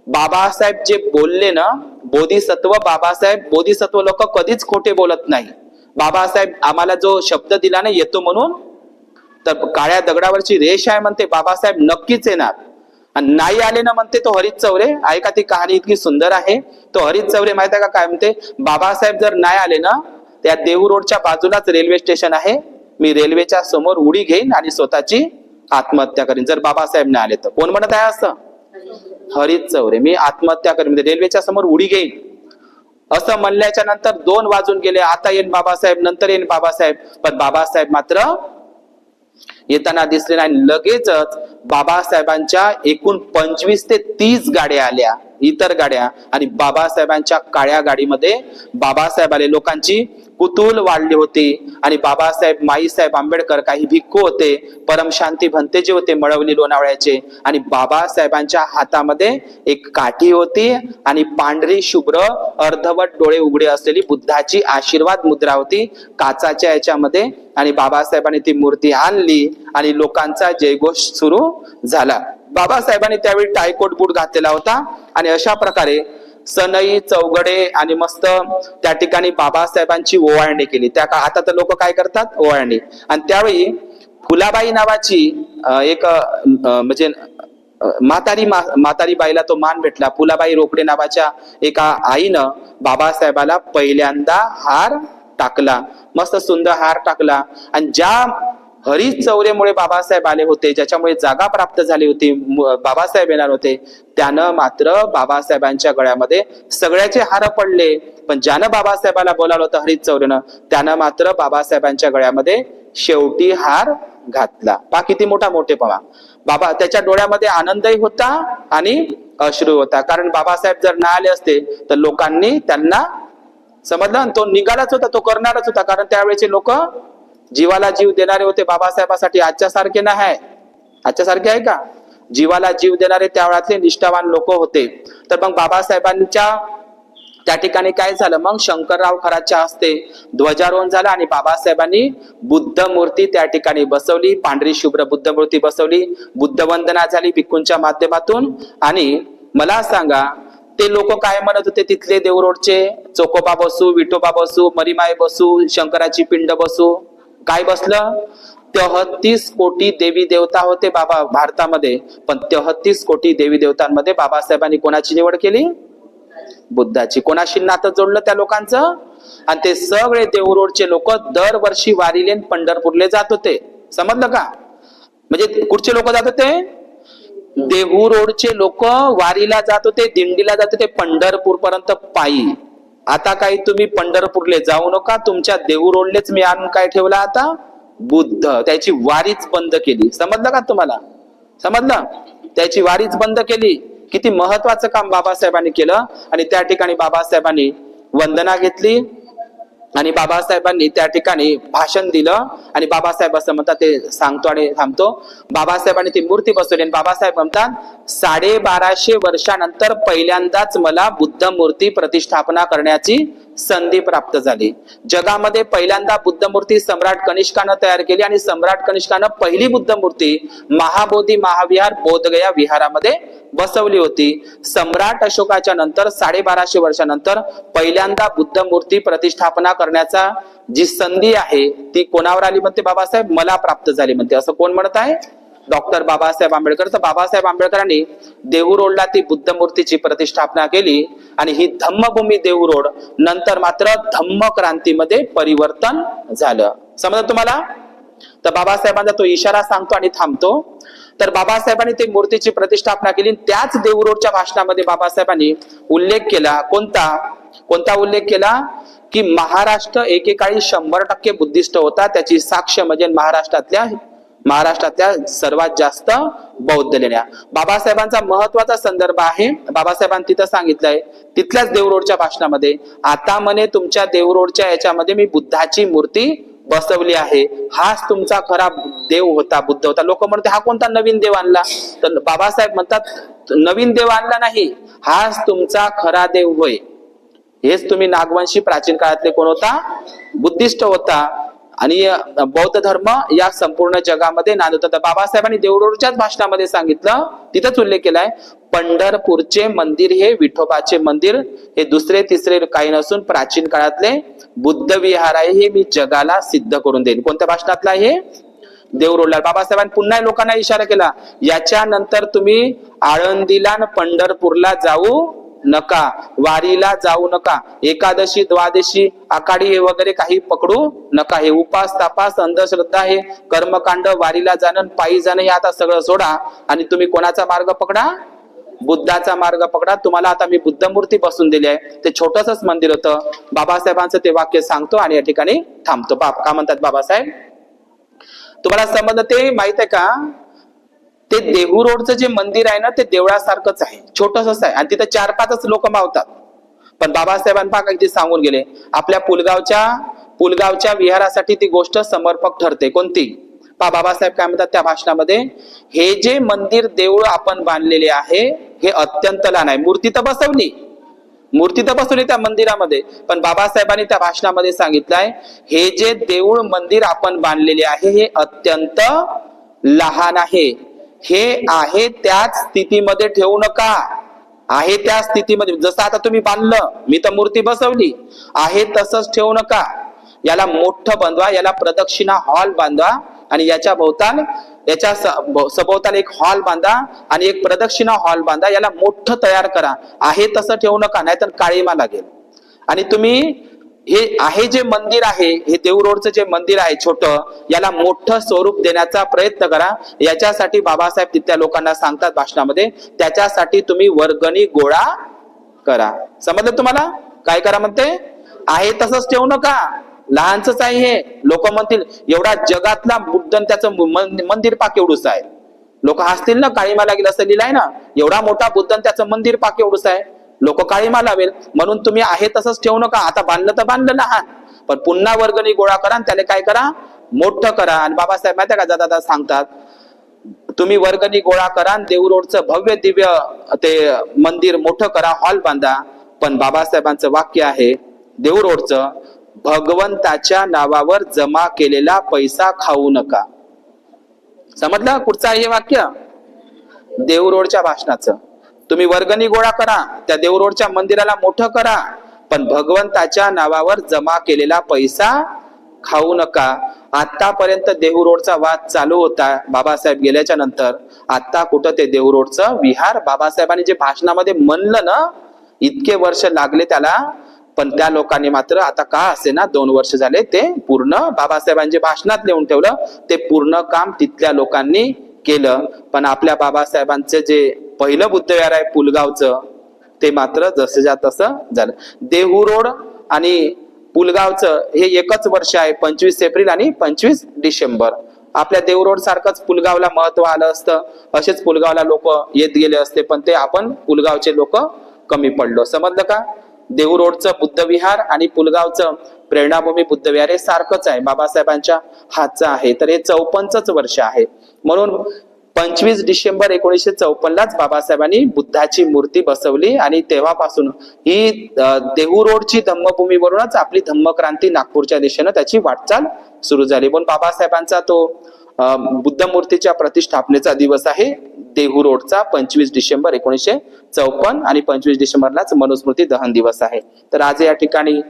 बाबासाहेब जे बोलले ना, बोधिसत्व, बाबासाहेब बोधिसत्व लोक कधीच खोटे बोलत नाही. बाबासाहेब आम्हाला जो शब्द दिला ना येतो म्हणून, तर काळ्या दगडावरची रेष आहे म्हणते, बाबासाहेब नक्कीच येणार. आणि नाही आले ना म्हणते तो हरीत चौरे. ऐका, ती कहाणी इतकी सुंदर आहे. तो हरीत चौरे माहिती आहे का काय म्हणते? बाबासाहेब जर नाही आले ना, त्या देहू रोडच्या बाजूलाच रेल्वे स्टेशन आहे, मी रेल्वेच्या समोर उडी घेईन आणि स्वतःची आत्महत्या करीन जर बाबासाहेब नाही आले तर. कोण म्हणत आहे असं? हरीच चौरे मी आत्महत्या करेन, म्हणजे रेल्वेच्या समोर उडी घेईन असं म्हणल्याच्या नंतर 2 वाजून गेले. आता येईन बाबासाहेब, नंतर येईन बाबासाहेब. पण बाबासाहेब मात्र येताना दिसले नाही. लगेचच बाबासाहेबांच्या एकूण 25 ते 30 गाड्या आल्या, इतर गाड्या, आणि बाबासाहेबांच्या काळ्या गाडीमध्ये बाबासाहेब आले. लोकांची कुतूहल वाढली होती. आणि बाबासाहेब, माईसाहेब आंबेडकर, काही भिक्खू होते, परमशांती भंते जे होते मळवली लोणावळ्याचे, आणि बाबासाहेबांच्या हातामध्ये एक काठी होती आणि पांढरी शुभ्र अर्धवट डोळे उघडे असलेली बुद्धाची आशीर्वाद मुद्रा होती काचाच्या याच्यामध्ये. आणि बाबासाहेबांनी ती मूर्ती आणली आणि लोकांचा जयघोष सुरू झाला. बाबासाहेबांनी त्यावेळी टायकोट बूट घातलेला होता आणि अशा प्रकारे सनई चौघडे आणि मस्त त्या ठिकाणी बाबासाहेबांची ओवाळणी केली. त्या आता तर लोक काय करतात, ओवाळणी. आणि त्यावेळी फुलाबाई नावाची एक म्हणजे म्हातारी बाईला तो मान भेटला. फुलाबाई रोकडे नावाच्या एका आईनं बाबासाहेबाला पहिल्यांदा हार टाकला, मस्त सुंदर हार टाकला. आणि ज्या हरीश चौरेमुळे बाबासाहेब आले होते, ज्याच्यामुळे जागा प्राप्त झाली होती, बाबासाहेब येणार होते, त्यानं मात्र बाबासाहेबांच्या गळ्यामध्ये सगळ्याचे हार पडले. पण ज्यानं बाबासाहेबाला बोलावलं होतं हरीश चौरेनं, त्यानं मात्र बाबासाहेबांच्या गळ्यामध्ये शेवटी हार घातला. पहा किती मोठे पहा. बाबा त्याच्या डोळ्यामध्ये आनंदही होता आणि अश्रू होता. कारण बाबासाहेब जर ना आले असते तर लोकांनी त्यांना समजलं, तो निघालाच होता, तो करणारच होता. कारण त्यावेळेचे लोक जीवाला जीव देणारे होते बाबासाहेबासाठी. आजच्या सारखे नाही, आजच्या सारखे आहे का? जीवाला जीव देणारे त्यावेळातले निष्ठावान लोक होते. तर मग बाबासाहेबांच्या त्या ठिकाणी काय झालं, मग शंकरराव खरातच्या हस्ते ध्वजारोहण झालं आणि बाबासाहेबांनी बुद्ध मूर्ती त्या ठिकाणी बसवली, पांढरी शुभ्र बुद्ध मूर्ती बसवली, बुद्ध वंदना झाली भिक्खूंच्या माध्यमातून. आणि मला सांगा, ते लोक काय म्हणत होते तिथले देवरोडचे, चोकोबा बसू, विठोबा बसू, मरीमाय बसू, शंकराची पिंड बसू, काय बसलं? 33 कोटी देवी देवता होते बाबा भारतामध्ये. पण 33 कोटी देवी देवतांमध्ये बाबासाहेबांनी कोणाची निवड केली? बुद्धाची. कोणाशी नातं जोडलं त्या लोकांचं? आणि ते सगळे देवरोडचे लोक दरवर्षी वारीले पंढरपूरले जात होते. समजलं का? म्हणजे कुठचे लोक जात होते? देहू लोक वारीला जात होते, दिंडीला जात होते, पंढरपूर पर्यंत पायी. आता काही तुम्ही पंढरपूरले जाऊ नका, तुमच्या देहू रोडलेच मी आणून काय ठेवला आता? बुद्ध. त्याची वारीच बंद केली. समजलं का तुम्हाला? समजलं? त्याची वारीच बंद केली. किती महत्वाचं काम बाबासाहेबांनी केलं. आणि त्या ठिकाणी बाबासाहेबांनी वंदना घेतली आणि बाबासाहेबांनी त्या ठिकाणी भाषण दिलं. आणि बाबासाहेब असं म्हणतात, ते सांगतो आणि थांबतो, बाबासाहेबांनी ती मूर्ती बसवली आणि बाबासाहेब म्हणतात, 1250 वर्षानंतर पहिल्यांदाच मला बुद्ध मूर्ती प्रतिष्ठापना करण्याची संधी प्राप्त झाली. जगामध्ये पहिल्यांदा बुद्ध मूर्ती सम्राट कनिष्कानं तयार केली आणि सम्राट कनिष्कानं पहिली बुद्ध मूर्ती महाबोधी महाविहार बोधगया विहारामध्ये बसवली होती. सम्राट अशोकाच्या नंतर 1250 वर्षानंतर पहिल्यांदा बुद्ध मूर्ती प्रतिष्ठापना करण्याचा जी संधी आहे ती कोणावर आली म्हणते बाबासाहेब? मला प्राप्त झाली म्हणते. असं कोण म्हणत आहे? डॉक्टर बाबासाहेब आंबेडकर. तर बाबासाहेब आंबेडकरांनी देहू रोडला ती बुद्ध मूर्तीची प्रतिष्ठापना केली आणि ही धम्मभूमी देहू रोड नंतर मात्र धम्म क्रांतीमध्ये परिवर्तन झालं. समजलं तुम्हाला? तर बाबासाहेबांचा तो इशारा सांगतो आणि थांबतो. तर बाबासाहेबांनी ते मूर्तीची प्रतिष्ठापना केली. त्याच देहू रोडच्या भाषणामध्ये बाबासाहेबांनी उल्लेख केला. कोणता उल्लेख केला? की महाराष्ट्र एकेकाळी 100% बुद्धिस्ट होता. त्याची साक्ष म्हणजे महाराष्ट्रातल्या सर्वात जास्त बौद्ध लेण्या. बाबासाहेबांचा महत्वाचा संदर्भ आहे. बाबासाहेबांनी तिथं सांगितलंय तिथल्याच देहू रोडच्या भाषणामध्ये, आता म्हणे तुमच्या देहू रोडच्या याच्यामध्ये मी बुद्धाची मूर्ती बसवली आहे. हाच तुमचा खरा देव होता, बुद्ध होता. लोक म्हणते हा कोणता नवीन देव आणला? तर बाबासाहेब म्हणतात नवीन देव आणला नाही, हाच तुमचा खरा देव होय. हेच तुम्ही नागवंशी प्राचीन काळातले कोण होता? बुद्धिस्ट होता. आणि बौद्ध धर्म या संपूर्ण जगामध्ये नांदत होता. बाबासाहेबांनी देहू रोडच्याच भाषणामध्ये सांगितलं, तिथंच उल्लेख केलाय, पंढरपूरचे मंदिर हे विठोबाचे मंदिर हे दुसरे तिसरे काही नसून प्राचीन काळातले बुद्ध विहार आहे, हे मी जगाला सिद्ध करून देईन. कोणत्या भाषणातला आहे? देहू रोडला. बाबासाहेबांनी पुन्हा लोकांना इशारा केला, याच्यानंतर तुम्ही आळंदीला पंढरपूरला जाऊ नका, वारीला जाऊ नका, एकादशी द्वादशी आखाडी हे वगैरे काही पकडू नका. हे उपास तापास अंधश्रद्धा हे कर्मकांड वारीला जाणं पायी जाणं हे आता सगळं सोडा आणि तुम्ही कोणाचा मार्ग पकडा? बुद्धाचा मार्ग पकडा, तुम्हाला आता मी बुद्ध मूर्ती बसून दिली आहे. ते छोटसच मंदिर होतं. बाबासाहेबांचं ते वाक्य सांगतो आणि या ठिकाणी थांबतो. का म्हणतात बाबासाहेब? तुम्हाला समजलं ते माहित आहे का? ते देहू रोडचं जे मंदिर आहे ना, ते देवळासारखंच आहे, छोटसच आहे आणि तिथे 4-5 लोक मावतात. पण बाबासाहेबांना किती सांगून गेले, आपल्या पुलगावच्या विहारासाठी ती गोष्ट समर्पक ठरते. कोणती? बाबासाहेब काय म्हणतात त्या भाषणामध्ये, हे जे मंदिर देऊळ आपण बांधलेले आहे हे अत्यंत लहान आहे. मूर्ती तर बसवली त्या मंदिरामध्ये, पण बाबासाहेबांनी त्या भाषणामध्ये सांगितलंय, हे जे देऊळ मंदिर आपण बांधलेले आहे हे अत्यंत लहान आहे. हे आहे त्याच स्थितीमध्ये ठेवू नका. आहे त्या स्थितीमध्ये, जसं आता तुम्ही बांधलं, मी तर मूर्ती बसवली आहे तसंच ठेवू नका. याला मोठं बांधवा, याला प्रदक्षिणा हॉल बांधवा आणि याच्या सभोवताल एक हॉल बांधा आणि एक प्रदक्षिणा हॉल बांधा. याला मोठं तयार करा. आहे तसं ठेवू नका, नाहीतर काळीमा लागेल. आणि तुम्ही हे आहे जे मंदिर आहे, हे देहू रोडचं जे मंदिर आहे छोटं, याला मोठं स्वरूप देण्याचा प्रयत्न करा. याच्यासाठी बाबासाहेब तिथल्या लोकांना सांगतात भाषणामध्ये, त्याच्यासाठी तुम्ही वर्गणी गोळा करा. समजलं तुम्हाला? काय करा म्हणते? आहे तसंच ठेवू नका, लहानच आहे हे. लोक म्हणतील एवढा जगातला बुद्ध त्याचं मंदिर पाक एवढूच आहे. लोक हसतील ना, काळीमा लागेल असं लिहिलंय ना, एवढा मोठा बुद्ध त्याचं मंदिर पाक एवढूच आहे, लोक काळीमा लावेल. म्हणून तुम्ही आहे तसंच ठेवू नका. आता बांधलं तर बांधलं लहान, पण पुन्हा वर्गणी गोळा करा आणि त्याला काय करा, मोठं करा. आणि बाबासाहेब माहिती का जाता सांगतात, तुम्ही वर्गणी गोळा करा आणि देहू रोडचं भव्य दिव्य ते मंदिर मोठं करा, हॉल बांधा. पण बाबासाहेबांचं वाक्य आहे देहू रोडचं, भगवंताच्या नावावर जमा केलेला पैसा खाऊ नका. समजलं कुठचं आहे हे वाक्य? देहू रोडच्या भाषणाचं. तुम्ही वर्गणी गोळा करा, त्या देहू रोडच्या मंदिराला मोठं करा, पण भगवंताच्या नावावर जमा केलेला पैसा खाऊ नका. आतापर्यंत देहू रोडचा वाद चालू होता, बाबासाहेब गेल्याच्या नंतर आता कुठं ते देहू रोडचं विहार बाबासाहेबांनी जे भाषणामध्ये म्हणलं ना, इतके वर्ष लागले त्याला, पण त्या लोकांनी मात्र आता का असे ना 2 वर्ष झाले ते पूर्ण बाबासाहेबांच्या भाषणात लिहून ठेवलं, ते पूर्ण काम तिथल्या लोकांनी केलं. पण आपल्या बाबासाहेबांचे जे पहिलं बुद्धविहार आहे पुलगावचं, ते मात्र जसंच्या तसं झालं. देहू रोड आणि पुलगावचं हे एकच वर्ष आहे, 25 एप्रिल आणि 25 डिसेंबर. आपल्या देहू रोड सारखंच पुलगावला महत्व आलं असतं, असेच पुलगावला लोक येत गेले असते, पण ते आपण पुलगावचे लोक कमी पडलो. समजलं का? देहू रोडचं बुद्धविहार आणि पुलगावचं प्रेरणाभूमी बुद्धविहार हे सारखंच आहे, बाबासाहेबांच्या हातचं आहे. तर हे 54च वर्ष आहे. म्हणून 25 डिसेंबर 1954लाच बाबासाहेबांनी बुद्धाची मूर्ती बसवली आणि तेव्हापासून ही देहू रोडची धम्मभूमीवरूनच आपली धम्मक्रांती नागपूरच्या दिशेनं त्याची वाटचाल सुरू झाली. म्हणून बाबासाहेबांचा तो बुद्ध मूर्तीच्या प्रतिष्ठापनेचा दिवस आहे देहू रोडचा 25 डिसेंबर 1954 आणि 25 डिसेंबरलाच मनुस्मृती दहन दिवस आहे. तर आज या ठिकाणी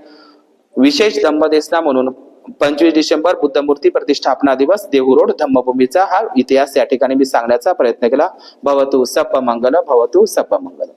विशेष धम्मदेसना म्हणून 25 डिसेंबर बुद्ध मूर्ती प्रतिष्ठापना दिवस देहू रोड धम्मभूमीचा हा इतिहास या ठिकाणी मी सांगण्याचा प्रयत्न केला. भवतु सप मंगल, भवतु सप मंगल.